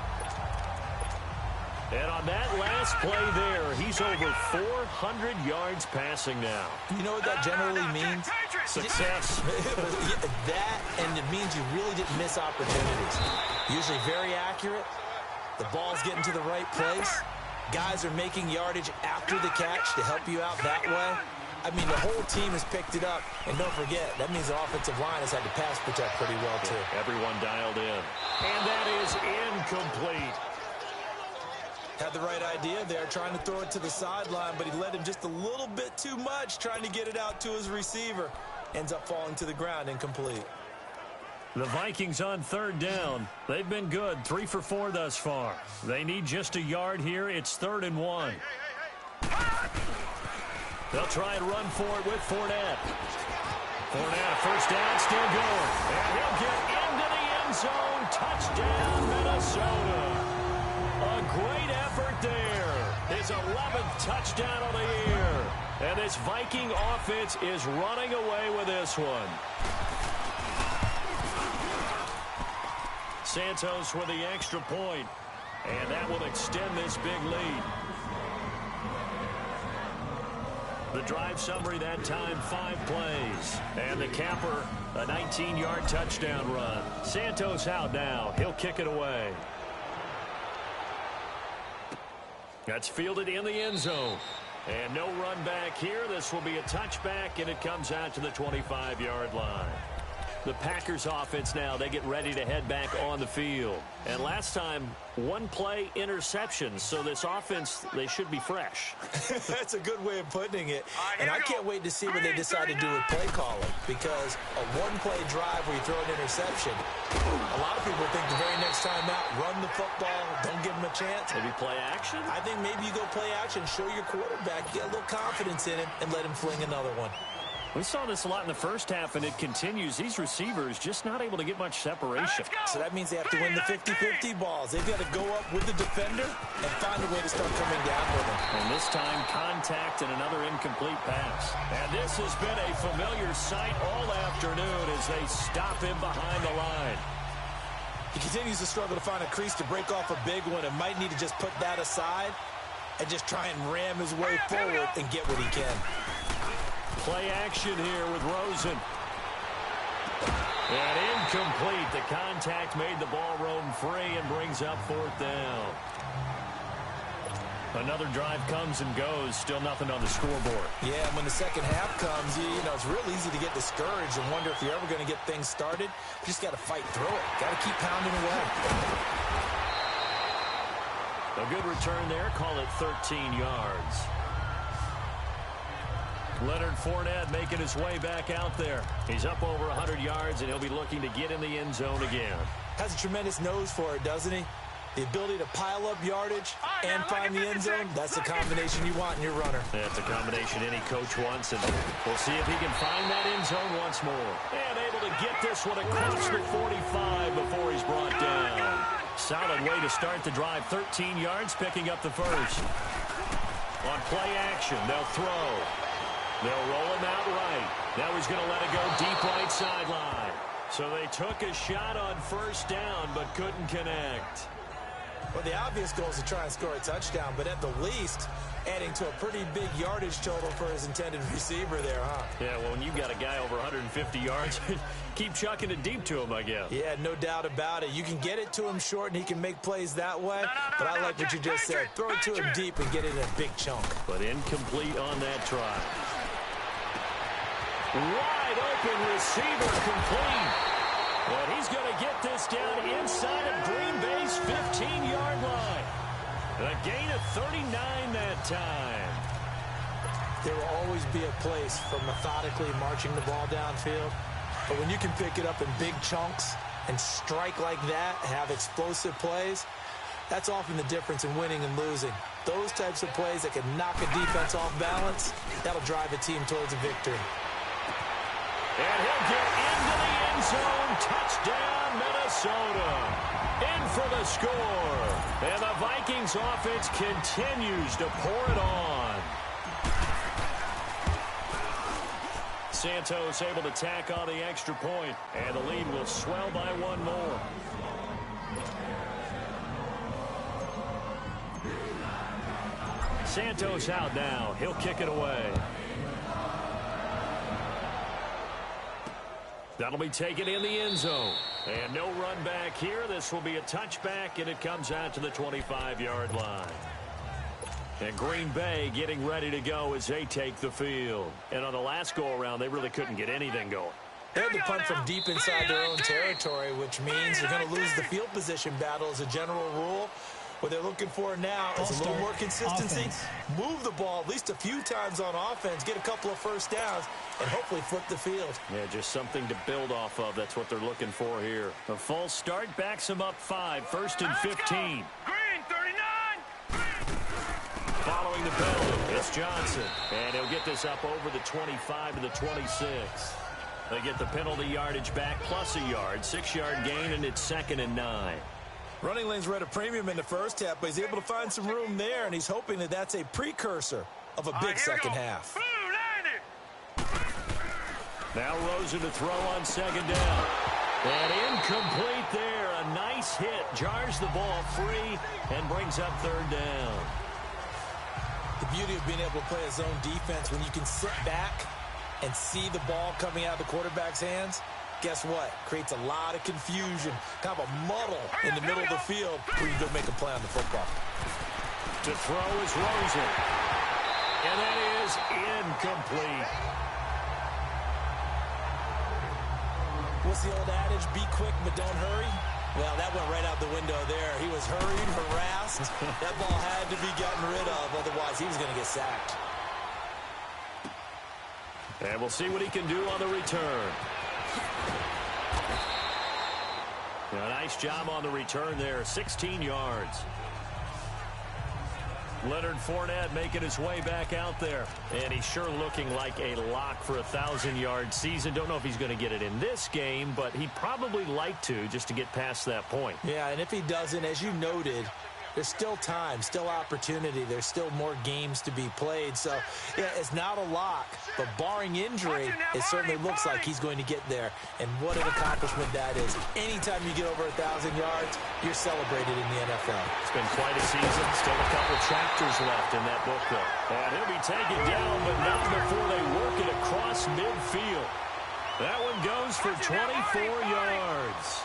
And on that last play there, he's over 400 yards passing now. You know what that generally means? Success. That, and it means you really didn't miss opportunities. Usually very accurate. The ball's getting to the right place. Guys are making yardage after the catch to help you out that way. I mean, the whole team has picked it up. And don't forget, that means the offensive line has had to pass protect pretty well, too. Everyone dialed in. And that is incomplete. Had the right idea there, trying to throw it to the sideline, but he led him just a little bit too much, trying to get it out to his receiver. Ends up falling to the ground, incomplete. The Vikings on third down. They've been good, 3 for 4 thus far. They need just a yard here. It's 3rd and 1. They'll try and run for it with Fournette. Fournette, first down, still going. And he'll get into the end zone. Touchdown, Minnesota. A great effort there. His 11th touchdown of the year. And this Viking offense is running away with this one. Santos with the extra point, and that will extend this big lead. The drive summary that time, 5 plays. And the capper, a 19-yard touchdown run. Santos out now. He'll kick it away. That's fielded in the end zone. And no run back here. This will be a touchback, and it comes out to the 25-yard line. The Packers offense now, they get ready to head back on the field. And last time, 1 play interception. So this offense, they should be fresh. That's a good way of putting it. And I can't wait to see what they decide to do with play calling. Because a 1-play drive where you throw an interception, a lot of people think the very next time out, run the football, don't give them a chance. Maybe play action? I think maybe you go play action, show your quarterback, get a little confidence in him, and let him fling another one. We saw this a lot in the first half, and it continues. These receivers just not able to get much separation. So that means they have to win the 50-50 balls. They've got to go up with the defender and find a way to start coming down with him. And this time, contact and another incomplete pass. And this has been a familiar sight all afternoon as they stop him behind the line. He continues to struggle to find a crease to break off a big one and might need to just put that aside and just try and ram his way forward and get what he can. Play action here with Rosen. And incomplete. The contact made the ball roam free and brings up 4th down. Another drive comes and goes. Still nothing on the scoreboard. Yeah, and when the second half comes, you know, it's real easy to get discouraged and wonder if you're ever going to get things started. You just got to fight through it. Got to keep pounding away. A good return there. Call it 13 yards. Leonard Fournette making his way back out there. He's up over 100 yards, and he'll be looking to get in the end zone again. Has a tremendous nose for it, doesn't he? The ability to pile up yardage and find the end zone, that's the combination you want in your runner. That's a combination any coach wants, and we'll see if he can find that end zone once more. And able to get this one across the 45 before he's brought down. Solid way to start the drive. 13 yards, picking up the first. On play action, they'll throw. They'll roll him out right. Now he's going to let it go deep right sideline. So they took a shot on first down, but couldn't connect. Well, the obvious goal is to try and score a touchdown, but at the least, adding to a pretty big yardage total for his intended receiver there, huh? Yeah, well, when you've got a guy over 150 yards, keep chucking it deep to him, I guess. Yeah, no doubt about it. You can get it to him short, and he can make plays that way, but I like what you just said. Throw it to him deep and get it in a big chunk. But incomplete on that try. Wide open receiver complete. But he's going to get this down inside of Green Bay's 15-yard line. A gain of 39 that time. There will always be a place for methodically marching the ball downfield. But when you can pick it up in big chunks and strike like that, have explosive plays, that's often the difference in winning and losing. Those types of plays that can knock a defense off balance, that'll drive a team towards a victory. And he'll get into the end zone. Touchdown, Minnesota. In for the score. And the Vikings offense continues to pour it on. Santos able to tack on the extra point, and the lead will swell by one more. Santos out now. He'll kick it away. That'll be taken in the end zone. And no run back here. This will be a touchback, and it comes out to the 25-yard line. And Green Bay getting ready to go as they take the field. And on the last go-around, they really couldn't get anything going. They had to punt from deep inside their own territory, which means they're going to lose the field position battle as a general rule. What they're looking for now is a little more consistency. Offense. Move the ball at least a few times on offense, get a couple of first downs, and hopefully flip the field. Yeah, just something to build off of. That's what they're looking for here. A false start backs them up 5, 1st and 15. Green, 39. Following the penalty, it's Johnson. And he'll get this up over the 25 to the 26. They get the penalty yardage back plus a yard, 6-yard gain, and it's 2nd and 9. Running lanes were at a premium in the first half, but he's able to find some room there, and he's hoping that that's a precursor of a big second half. Now Rosen to throw on 2nd down. And incomplete there. A nice hit. Jars the ball free and brings up 3rd down. The beauty of being able to play a zone defense. When you can sit back and see the ball coming out of the quarterback's hands, guess what? Creates a lot of confusion, kind of a muddle in the middle of the field where you go make a play on the football. To throw is Rosen. And that is incomplete. What's the old adage? Be quick, but don't hurry. Well, that went right out the window there. He was hurried, harassed. That ball had to be gotten rid of, otherwise he was going to get sacked. And we'll see what he can do on the return. A nice job on the return there, 16 yards. Leonard Fournette making his way back out there. And he's sure looking like a lock for a 1,000-yard season. Don't know if he's going to get it in this game, but he'd probably like to just to get past that point. Yeah, and if he doesn't, as you noted, there's still time, still opportunity. There's still more games to be played. So, yeah, it's not a lock, but barring injury, it certainly looks like he's going to get there. And what an accomplishment that is. Anytime you get over 1,000 yards, you're celebrated in the NFL. It's been quite a season. Still a couple chapters left in that book, though. And he'll be taken down, but not before they work it across midfield. That one goes for 24 yards.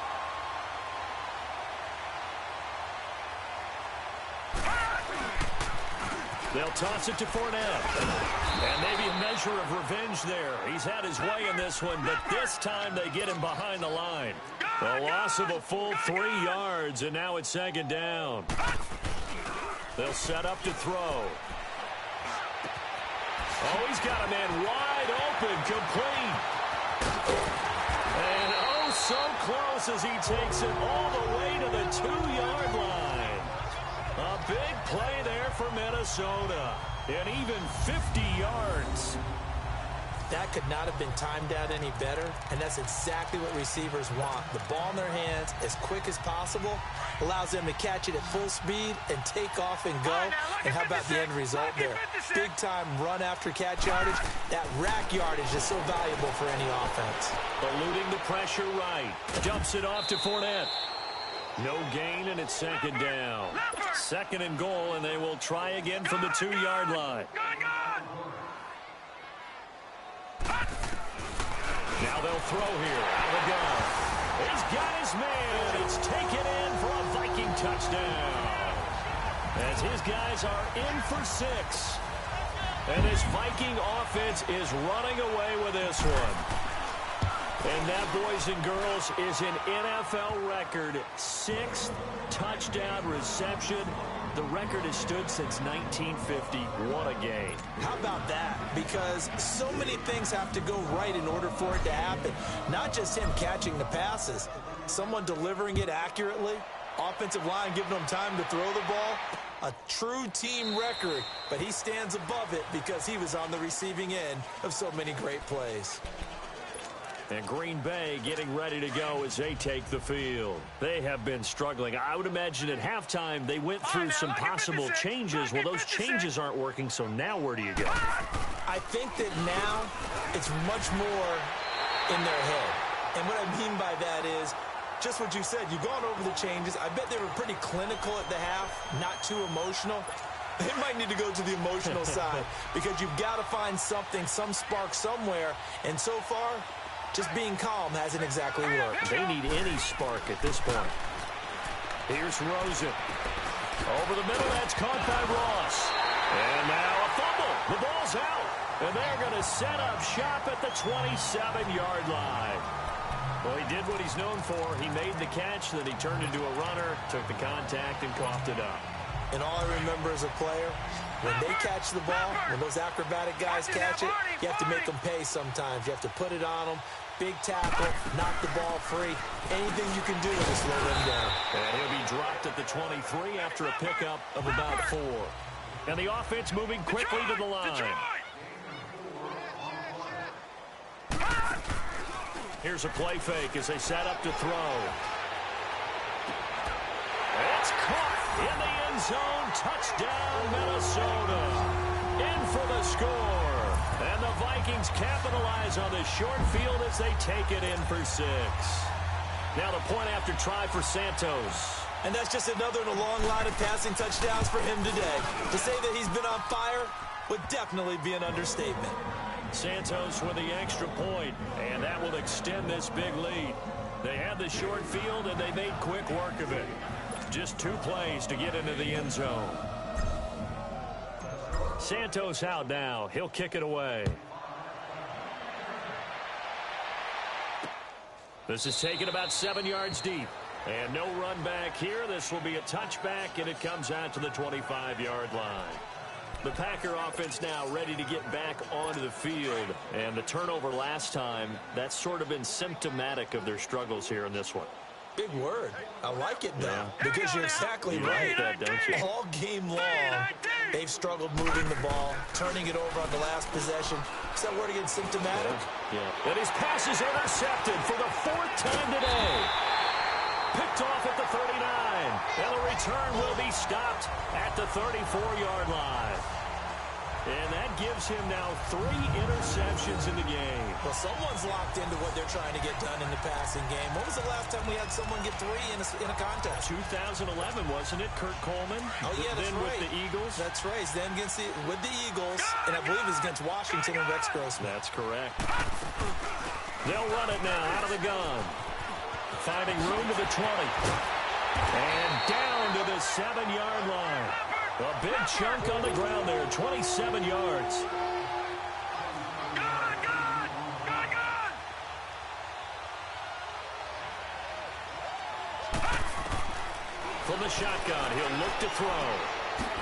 They'll toss it to Fournette. And maybe a measure of revenge there. He's had his way in this one, but this time they get him behind the line. A loss of a full 3 yards, and now it's second down. They'll set up to throw. Oh, he's got a man wide open, complete. And oh, so close as he takes it all the way to the 2-yard line. A big play there for Minnesota. And even 50 yards. That could not have been timed out any better, and that's exactly what receivers want. The ball in their hands as quick as possible allows them to catch it at full speed and take off and go. And how about the end result there? Big-time run after catch yardage. That rack yardage is so valuable for any offense. Eluding the pressure right. Dumps it off to Fournette. No gain, and it's second down. Second and goal, and they will try again from the 2-yard line. Now they'll throw here. Out of the gun. He's got his man. It's taken in for a Viking touchdown. As his guys are in for 6. And this Viking offense is running away with this one. And that, boys and girls, is an NFL record 6th touchdown reception. The record has stood since 1950. What a game. How about that? Because so many things have to go right in order for it to happen. Not just him catching the passes, someone delivering it accurately, offensive line giving them time to throw the ball. A true team record, but he stands above it because he was on the receiving end of so many great plays. And Green Bay getting ready to go as they take the field. They have been struggling. I would imagine at halftime they went through some possible changes. Well, those changes aren't working, so now where do you go? I think that now it's much more in their head. And what I mean by that is just what you said. You've gone over the changes. I bet they were pretty clinical at the half, not too emotional. They might need to go to the emotional side because you've got to find something, some spark somewhere. And so far, just being calm hasn't exactly worked. They need any spark at this point. Here's Rosen. Over the middle, that's caught by Ross. And now a fumble. The ball's out. And they're going to set up shop at the 27-yard line. Well, he did what he's known for. He made the catch, then he turned into a runner, took the contact, and coughed it up. And all I remember as a player, when they catch the ball, when those acrobatic guys catch it, you have to make them pay sometimes. You have to put it on them, big tackle, knock the ball free. Anything you can do to slow them down. And he'll be dropped at the 23 after a pickup of about 4. And the offense moving quickly to the line. Here's a play fake as they set up to throw. It's caught in the end zone. Touchdown, Minnesota. In for the score. And the Vikings capitalize on the short field as they take it in for 6. Now the point after try for Santos. And that's just another in a long line of passing touchdowns for him today. To say that he's been on fire would definitely be an understatement. Santos with the extra point, and that will extend this big lead. They had the short field, and they made quick work of it. Just 2 plays to get into the end zone. Santos out now. He'll kick it away. This is taken about 7 yards deep. And no run back here. This will be a touchback, and it comes out to the 25-yard line. The Packer offense now ready to get back onto the field. And the turnover last time, that's sort of been symptomatic of their struggles here in this one. Big word. I like it, though, because you're exactly right. That, don't you? All game long, they've struggled moving the ball, turning it over on the last possession. Is that word again, symptomatic? Yeah. And his pass is intercepted for the 4th time today. Picked off at the 39. And the return will be stopped at the 34-yard line. And that gives him now 3 interceptions in the game. Well, someone's locked into what they're trying to get done in the passing game. When was the last time we had someone get 3 in a contest? 2011, wasn't it? Kurt Coleman? Oh, yeah, that's then right. with the Eagles? That's right. He's then with the Eagles, and I believe it's against Washington and Rex Grossman. That's correct. They'll run it now out of the gun. Finding room to the 20. And down to the 7-yard line. A big chunk on the ground there, 27 yards. From the shotgun, he'll look to throw.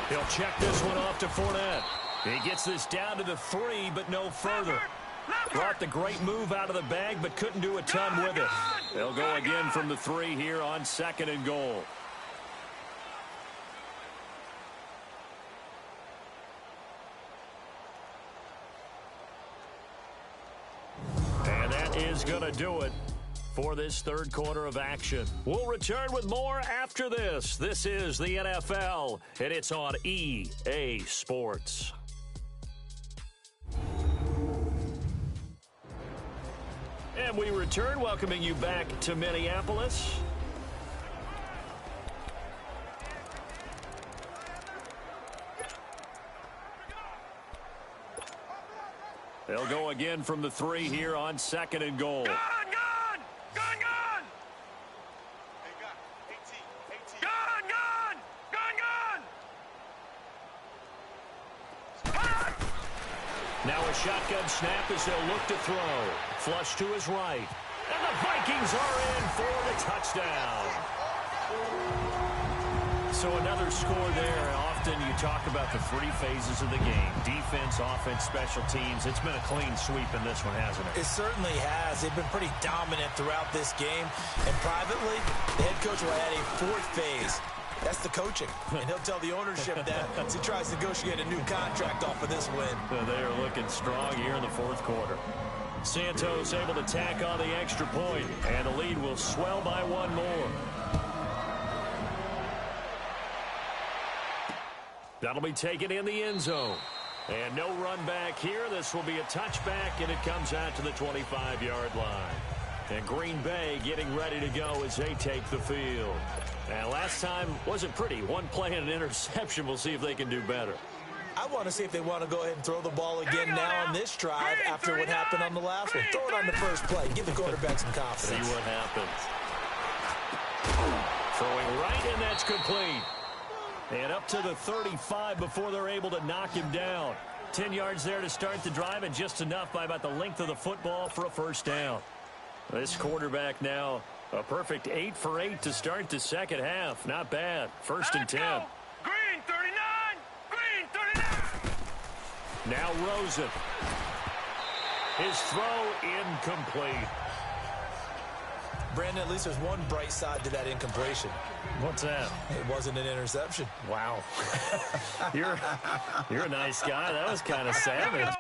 He'll check this one off to Fournette. He gets this down to the 3, but no further. Brought the great move out of the bag, but couldn't do a ton with it. They'll go again from the 3 here on 2nd and goal. And that is going to do it for this 3rd quarter of action. We'll return with more after this. This is the NFL, and it's on EA Sports. And we return, welcoming you back to Minneapolis. They'll go again from the 3 here on 2nd and goal. Gun! Now a shotgun snap as they'll look to throw. Flush to his right. And the Vikings are in for the touchdown. So another score there. Often you talk about the 3 phases of the game. Defense, offense, special teams. It's been a clean sweep in this one, hasn't it? It certainly has. They've been pretty dominant throughout this game. And privately, the head coach will add a 4th phase. That's the coaching. And he'll tell the ownership that as he tries to negotiate a new contract off of this win. They are looking strong here in the 4th quarter. Santos able to tack on the extra point, and the lead will swell by 1 more. That'll be taken in the end zone. And no run back here. This will be a touchback, and it comes out to the 25-yard line. And Green Bay getting ready to go as they take the field. And last time wasn't pretty. 1 play and an interception. We'll see if they can do better. I want to see if they want to go ahead and throw the ball again now on this drive after what happened on the last one. Throw it on the first play. Give the quarterback some confidence. See what happens. Throwing right, and that's complete. And up to the 35 before they're able to knock him down. 10 yards there to start the drive, and just enough by about the length of the football for a first down. This quarterback now a perfect 8 for 8 to start the second half. Not bad. 1st and 10. Green 39! Green 39! Now Rosen. His throw incomplete. Brandon, at least there's one bright side to that incompletion. What's that? It wasn't an interception. Wow. You're a nice guy. That was kind of savage.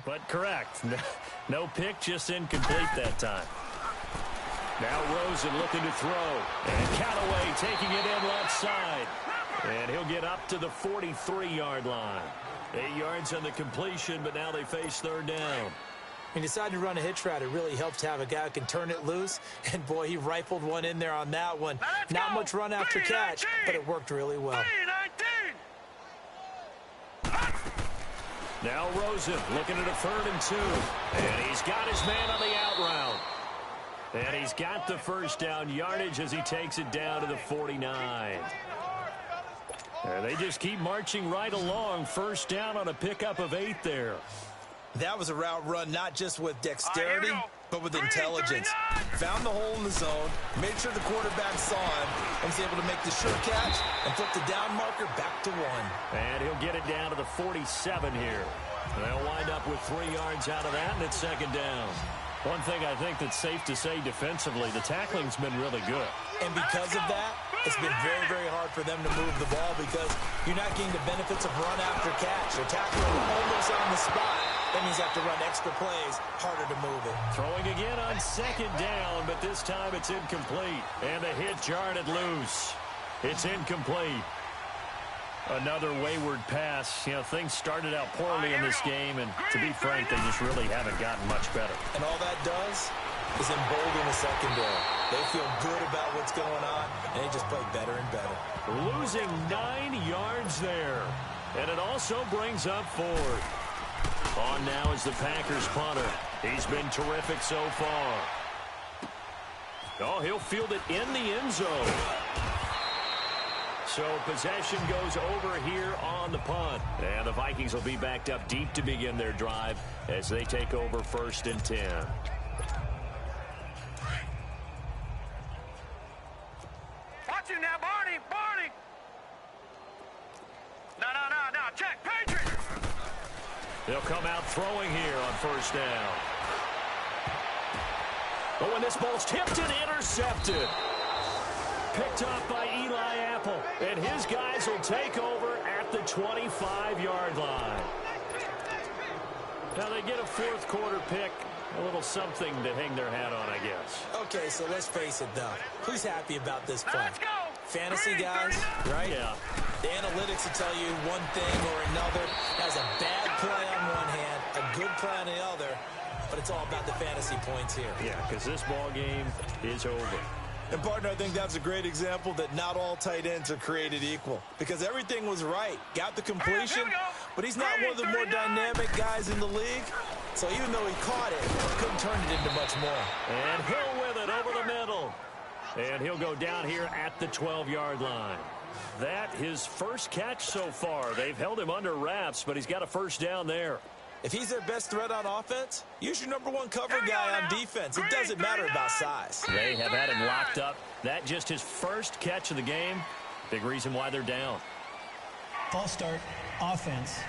But correct. No pick, just incomplete that time. Now Rosen looking to throw. And Callaway taking it in left side. And he'll get up to the 43-yard line. 8 yards on the completion, but now they face third down. He decided to run a hitch route. It really helps to have a guy who can turn it loose. And, boy, he rifled one in there on that one. Not much run after catch, but it worked really well. Now Rosen looking at a 3rd and 2. And he's got his man on the out route. And he's got the first down yardage as he takes it down to the 49. And they just keep marching right along. First down on a pickup of 8 there. That was a route run not just with dexterity, but with intelligence. Found the hole in the zone, made sure the quarterback saw him, and was able to make the sure catch and flip the down marker back to 1. And he'll get it down to the 47 here. They'll wind up with 3 yards out of that, and it's second down. One thing I think that's safe to say defensively, the tackling's been really good. And because of that, it's been very, very hard for them to move the ball because you're not getting the benefits of run after catch. They're tackling almost on the spot. That means you have to run extra plays, harder to move it. Throwing again on second down, but this time it's incomplete. And the hit jarred it loose. It's incomplete. Another wayward pass. You know, things started out poorly in this game, and to be frank, they just really haven't gotten much better. And all that does is embolden the secondary. They feel good about what's going on, and they just play better and better. Losing 9 yards there. And it also brings up 4th. On now is the Packers punter. He's been terrific so far. Oh, he'll field it in the end zone. So possession goes over here on the punt. And the Vikings will be backed up deep to begin their drive as they take over 1st and 10. Watch you now, Barney. Barney. No. Check. Patriot. They'll come out throwing here on 1st down. But when this ball's tipped and intercepted. Picked up by Eli Apple. And his guys will take over at the 25-yard line. Now they get a 4th quarter pick. A little something to hang their hat on, I guess. Okay, so let's face it, though. Who's happy about this play? Let's go. Fantasy guys, right? Yeah. The analytics will tell you one thing or another. Has a bad play on one hand, a good play on the other, but it's all about the fantasy points here. Yeah, because this ball game is over. And, partner, I think that's a great example that not all tight ends are created equal. Because everything was right. Got the completion, but he's not one of the more dynamic guys in the league. So even though he caught it, couldn't turn it into much more. And Hill with it over the middle. And he'll go down here at the 12-yard line. That his first catch so far. They've held him under wraps, but he's got a first down there. If he's their best threat on offense, use your number 1 cover guy on defense. It doesn't matter about size. They have had him locked up. That just his first catch of the game. Big reason why they're down. False start, offense.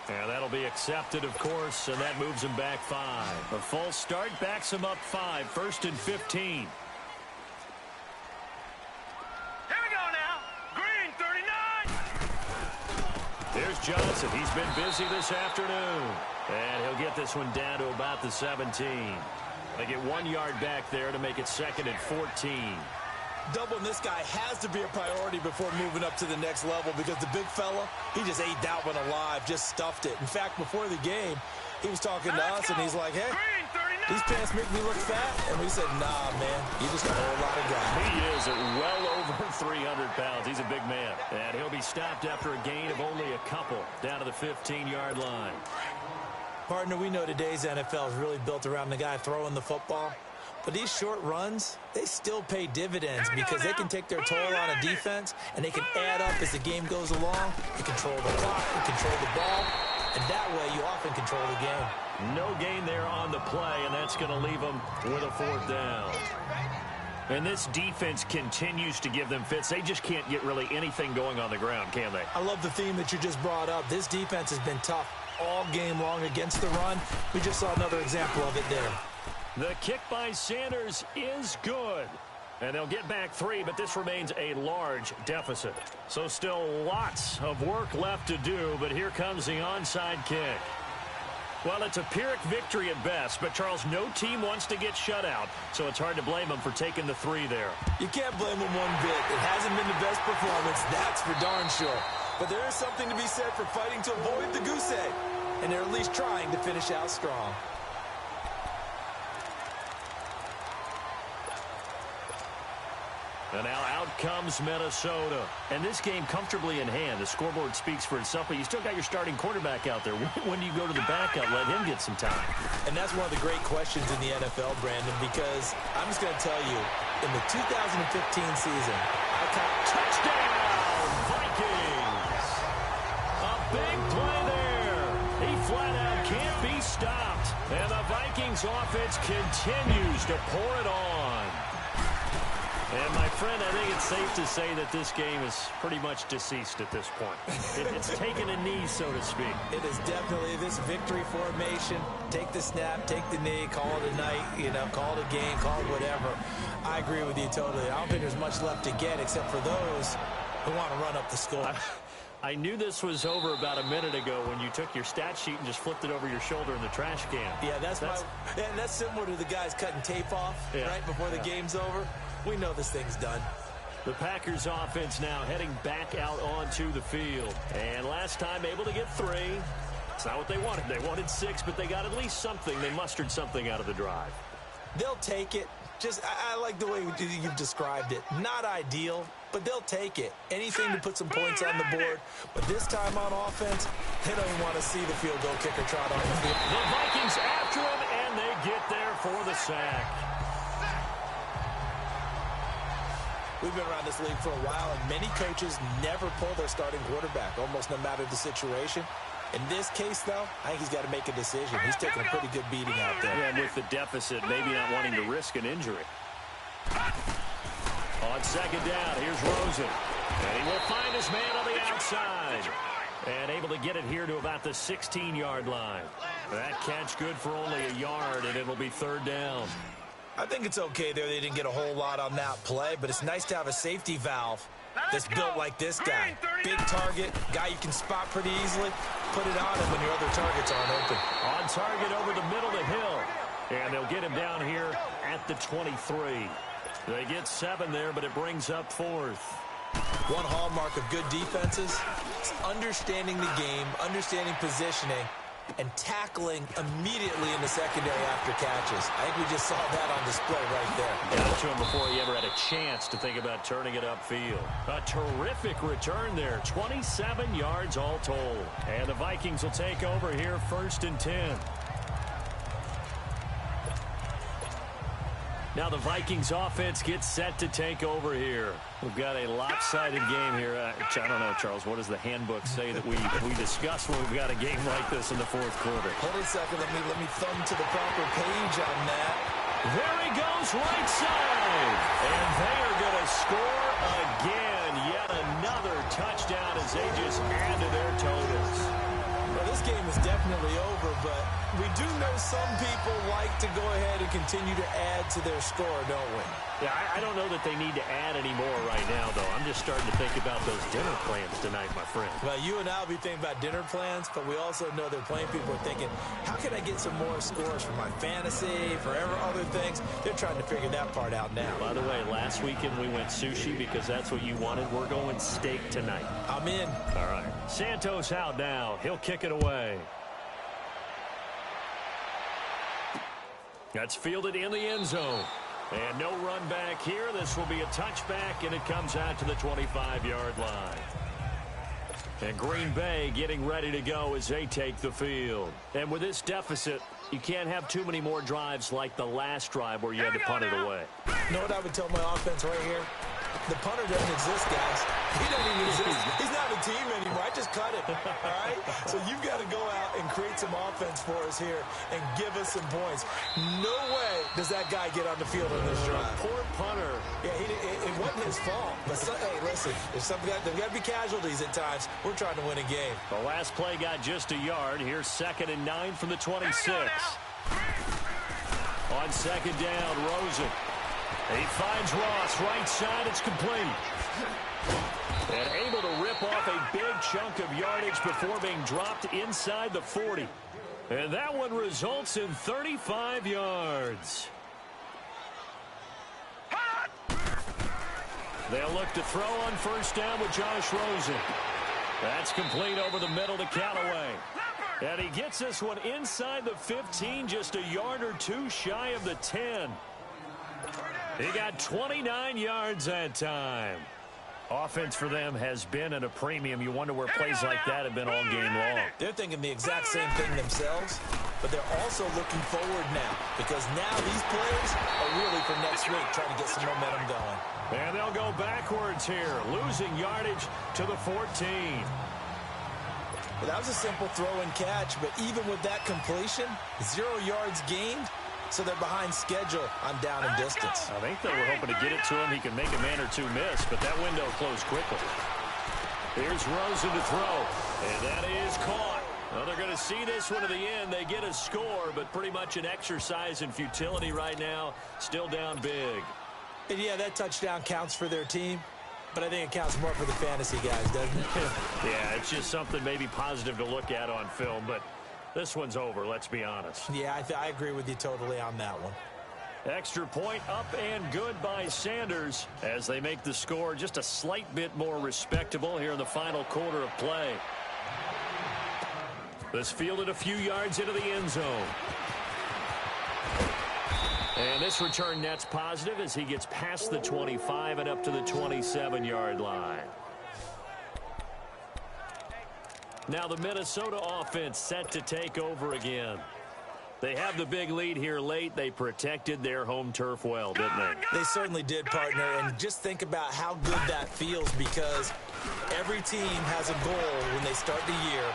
And that'll be accepted, of course, and that moves him back 5. A false start backs him up 5. 1st and 15. Here we go now. Green 39. Here's Johnson. He's been busy this afternoon. And he'll get this one down to about the 17. They get 1 yard back there to make it 2nd and 14. Doubling this guy has to be a priority before moving up to the next level because the big fella, he just ate that one alive, just stuffed it. In fact, before the game, he was talking to us, and he's like, hey, these pants make me look fat. And we said, nah, man, you just a whole lot of guy. He is at well over 300 pounds. He's a big man. And he'll be stopped after a gain of only a couple down to the 15-yard line. Partner, we know today's NFL is really built around the guy throwing the football. But these short runs, they still pay dividends because they can take their toll on a defense, and they can add up as the game goes along. They control the clock, they control the ball, and that way you often control the game. No gain there on the play, and that's going to leave them with a 4th down. And this defense continues to give them fits. They just can't get really anything going on the ground, can they? I love the theme that you just brought up. This defense has been tough all game long against the run. We just saw another example of it there. The kick by Sanders is good. And they'll get back 3, but this remains a large deficit. So still lots of work left to do, but here comes the onside kick. Well, it's a Pyrrhic victory at best, but Charles, no team wants to get shut out, so it's hard to blame them for taking the 3 there. You can't blame them one bit. It hasn't been the best performance, that's for darn sure. But there is something to be said for fighting to avoid the goose egg, and they're at least trying to finish out strong. And now out comes Minnesota. And this game comfortably in hand. The scoreboard speaks for itself, but you still got your starting quarterback out there. When do you go to the backup? Let him get some time. And that's one of the great questions in the NFL, Brandon, because I'm just going to tell you, in the 2015 season, I caught touchdown, Vikings! A big play there. He flat out can't be stopped. And the Vikings offense continues to pour it on. And, my friend, I think it's safe to say that this game is pretty much deceased at this point. It's taken a knee, so to speak. It is definitely this victory formation. Take the snap, take the knee, call it a night, call it a game, call it whatever. I agree with you totally. I don't think there's much left to get except for those who want to run up the score. I knew this was over about a minute ago when you took your stat sheet and just flipped it over your shoulder in the trash can. Yeah, that's similar to the guys cutting tape off right before the game's over. We know this thing's done. The Packers offense now heading back out onto the field. And last time able to get 3. It's not what they wanted. They wanted 6, but they got at least something. They mustered something out of the drive. They'll take it. I like the way you've described it. Not ideal, but they'll take it. Anything to put some points on the board. But this time on offense, they don't even want to see the field goal kicker trot on the field. The Vikings after him, and they get there for the sack. We've been around this league for a while, and many coaches never pull their starting quarterback, almost no matter the situation. In this case, though, I think he's got to make a decision. He's taking a pretty good beating out there. Yeah, and with the deficit, maybe not wanting to risk an injury. On second down, here's Rosen. And he will find his man on the outside. And able to get it here to about the 16-yard line. That catch good for only a yard, and it'll be 3rd down. I think it's okay there. They didn't get a whole lot on that play, but it's nice to have a safety valve that's built like this guy. Big target, guy you can spot pretty easily. Put it on him when your other targets aren't open. On target over the middle of the hill. And they'll get him down here at the 23. They get 7 there, but it brings up 4th. One hallmark of good defenses is understanding the game, understanding positioning, and tackling immediately in the secondary after catches. I think we just saw that on display right there. Got it to him before he ever had a chance to think about turning it upfield. A terrific return there. 27 yards all told. And the Vikings will take over here 1st and 10. Now the Vikings offense gets set to take over here. We've got a lopsided game here. I don't know, Charles, what does the handbook say that we discuss when we've got a game like this in the 4th quarter? Hold on a second. Let me thumb to the proper page on that. There he goes, right side. And they are going to score again. Yet another touchdown as they just add to their totals. Well, this game is definitely over, but we do know some people like to go ahead and continue to add to their score, don't we? Yeah, I don't know that they need to add any more right now, though. I'm just starting to think about those dinner plans tonight, my friend. Well, you and I will be thinking about dinner plans, but we also know they're playing people are thinking, how can I get some more scores for my fantasy, for other things? They're trying to figure that part out now. By the way, last weekend we went sushi because that's what you wanted. We're going steak tonight. I'm in. All right. Santos out now. He'll kick it away. That's fielded in the end zone. And no run back here. This will be a touchback, and it comes out to the 25-yard line. And Green Bay getting ready to go as they take the field. And with this deficit, you can't have too many more drives like the last drive where you had to punt it away. You know what I would tell my offense right here? The punter doesn't exist, guys. He doesn't even exist. He's not a team anymore. I just cut him, all right? So you've got to go out and create some offense for us here and give us some points. No way does that guy get on the field on this drive. Poor punter. Yeah, it wasn't his fault. But, hey, listen, there's got to be casualties at times. We're trying to win a game. The last play got just a yard. Here's 2nd and 9 from the 26. On second down, Rosen. He finds Ross, right side, it's complete. And able to rip off a big chunk of yardage before being dropped inside the 40. And that one results in 35 yards. They'll look to throw on first down with Josh Rosen. That's complete over the middle to Callaway. And he gets this one inside the 15, just a yard or two shy of the 10. He got 29 yards that time. Offense for them has been at a premium. You wonder where plays like that have been all game long. They're thinking the exact same thing themselves, but they're also looking forward now because now these plays are really for next week, trying to get some momentum going. And they'll go backwards here, losing yardage to the 14. Well, that was a simple throw and catch, but even with that completion, 0 yards gained, so they're behind schedule on down and distance. I think they were hoping to get it to him. He can make a man or two miss, but that window closed quickly. Here's Rosen to throw, and that is caught. Well, they're going to see this one to the end. They get a score, but pretty much an exercise in futility right now. Still down big. And yeah, that touchdown counts for their team, but I think it counts more for the fantasy guys, doesn't it? Yeah, it's just something maybe positive to look at on film, but this one's over, let's be honest. Yeah, I agree with you totally on that one. Extra point up and good by Sanders as they make the score just a slight bit more respectable here in the final quarter of play. This fielded a few yards into the end zone. And this return net's positive as he gets past the 25 and up to the 27-yard line. Now the Minnesota offense set to take over again. They have the big lead here late. They protected their home turf well, didn't they? They certainly did, partner. And just think about how good that feels because every team has a goal when they start the year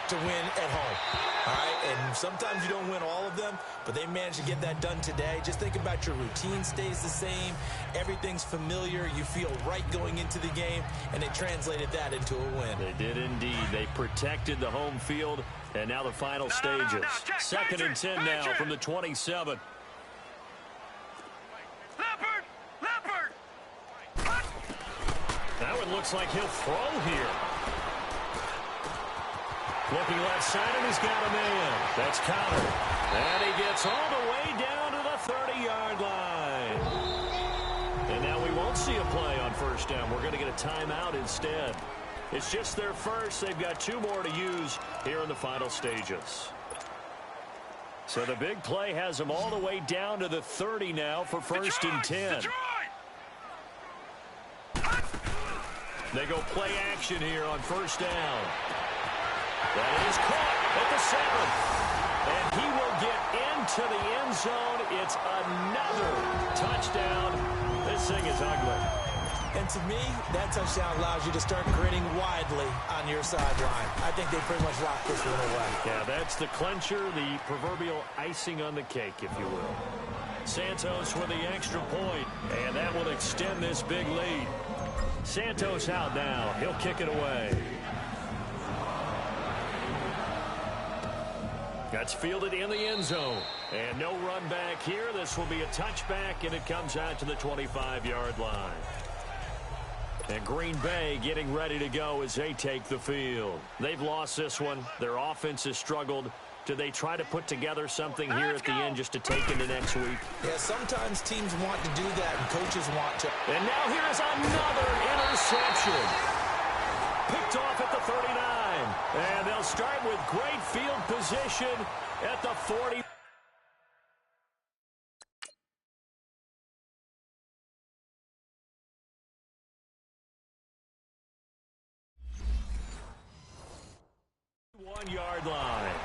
to win at home. All right, and sometimes you don't win all of them, but they managed to get that done today. Just think about your routine stays the same. Everything's familiar. You feel right going into the game, and they translated that into a win. They did indeed. They protected the home field, and now the final stages. Second and 10 now from the 27. Leopard! That one looks like he'll throw here. Looking left side, and he's got a man. That's countered. And he gets all the way down to the 30-yard line. And now we won't see a play on first down. We're going to get a timeout instead. It's just their first. They've got 2 more to use here in the final stages. So the big play has them all the way down to the 30 now for first and 10. They go play action here on first down. That is caught at the 7. And he will get into the end zone. It's another touchdown. This thing is ugly. And to me, that touchdown allows you to start grinning widely on your sideline. I think they pretty much locked this one away. Yeah, that's the clincher, the proverbial icing on the cake, if you will. Santos with the extra point, and that will extend this big lead. Santos out now. He'll kick it away. That's fielded in the end zone. And no run back here. This will be a touchback, and it comes out to the 25-yard line. And Green Bay getting ready to go as they take the field. They've lost this one. Their offense has struggled. Do they try to put together something here at the end just to take into next week? Yeah, sometimes teams want to do that, and coaches want to. And now here's another interception. Picked off at the 39. And they'll start with great field position at the 40. One-yard line.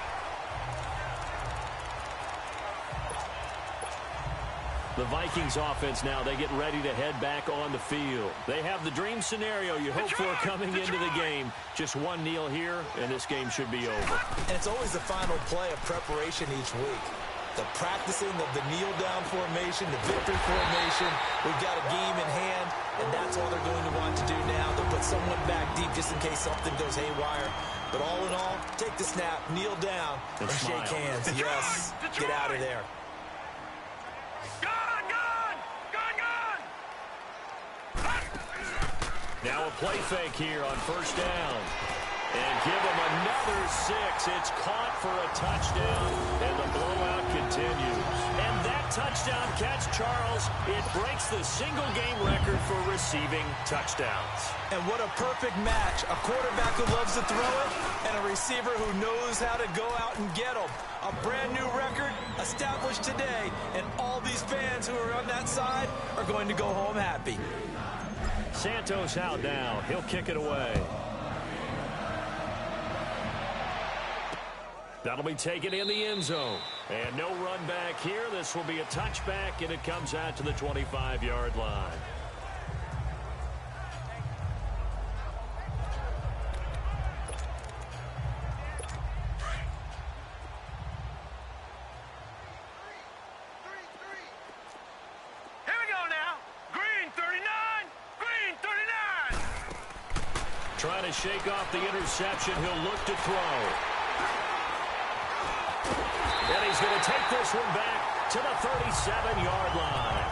The Vikings offense now, they get ready to head back on the field. They have the dream scenario you hope for coming into the game. Just one kneel here, and this game should be over. And it's always the final play of preparation each week. The practicing of the kneel-down formation, the victory formation. We've got a game in hand, and that's all they're going to want to do now. They'll put someone back deep just in case something goes haywire. But all in all, take the snap, kneel down, and shake hands. Yes, get out of there. Now a play fake here on first down. And give him another 6. It's caught for a touchdown, and the blowout continues. And that touchdown catch, Charles, it breaks the single-game record for receiving touchdowns. And what a perfect match. A quarterback who loves to throw it and a receiver who knows how to go out and get them. A brand-new record established today, and all these fans who are on that side are going to go home happy. Santos out now. He'll kick it away. That'll be taken in the end zone. And no run back here. This will be a touchback, and it comes out to the 25-yard line. Here we go now. Green 39. Green 39. Trying to shake off the interception. He'll look to throw. And he's going to take this one back to the 37-yard line.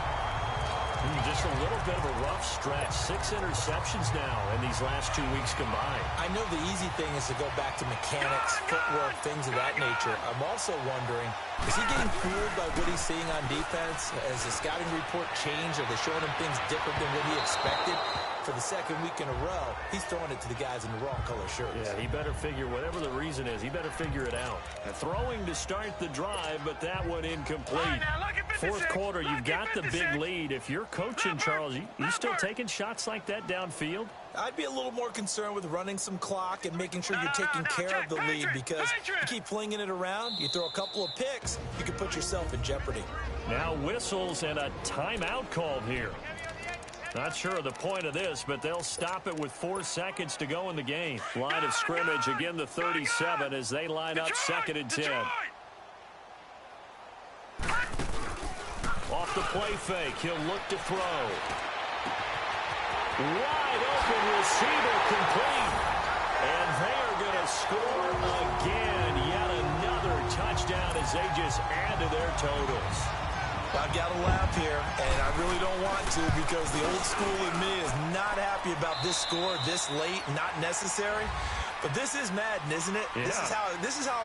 Just a little bit of a rough stretch. 6 interceptions now in these last 2 weeks combined. I know the easy thing is to go back to mechanics, footwork, things of that nature. I'm also wondering, is he getting fooled by what he's seeing on defense? Has the scouting report changed? Are they showing him things different than what he expected? For the second week in a row, he's throwing it to the guys in the wrong color shirts. Yeah, he better figure, whatever the reason is, he better figure it out. Throwing to start the drive, but that one incomplete. Fourth quarter, you've got the big lead. If you're coaching, Charles, you still taking shots like that downfield? I'd be a little more concerned with running some clock and making sure you're taking care of the lead, because you keep flinging it around, you throw a couple of picks, you can put yourself in jeopardy. Now whistles and a timeout called here. Not sure of the point of this, but they'll stop it with 4 seconds to go in the game. Line of scrimmage, again the 37 as they line up 2nd and 10. Off the play fake, he'll look to throw. Wide open receiver complete. And they are going to score again. Yet another touchdown as they just add to their totals. I've got to laugh here, and I really don't want to, because the old school in me is not happy about this score this late, not necessary. But this is Madden, isn't it? Yeah. This is how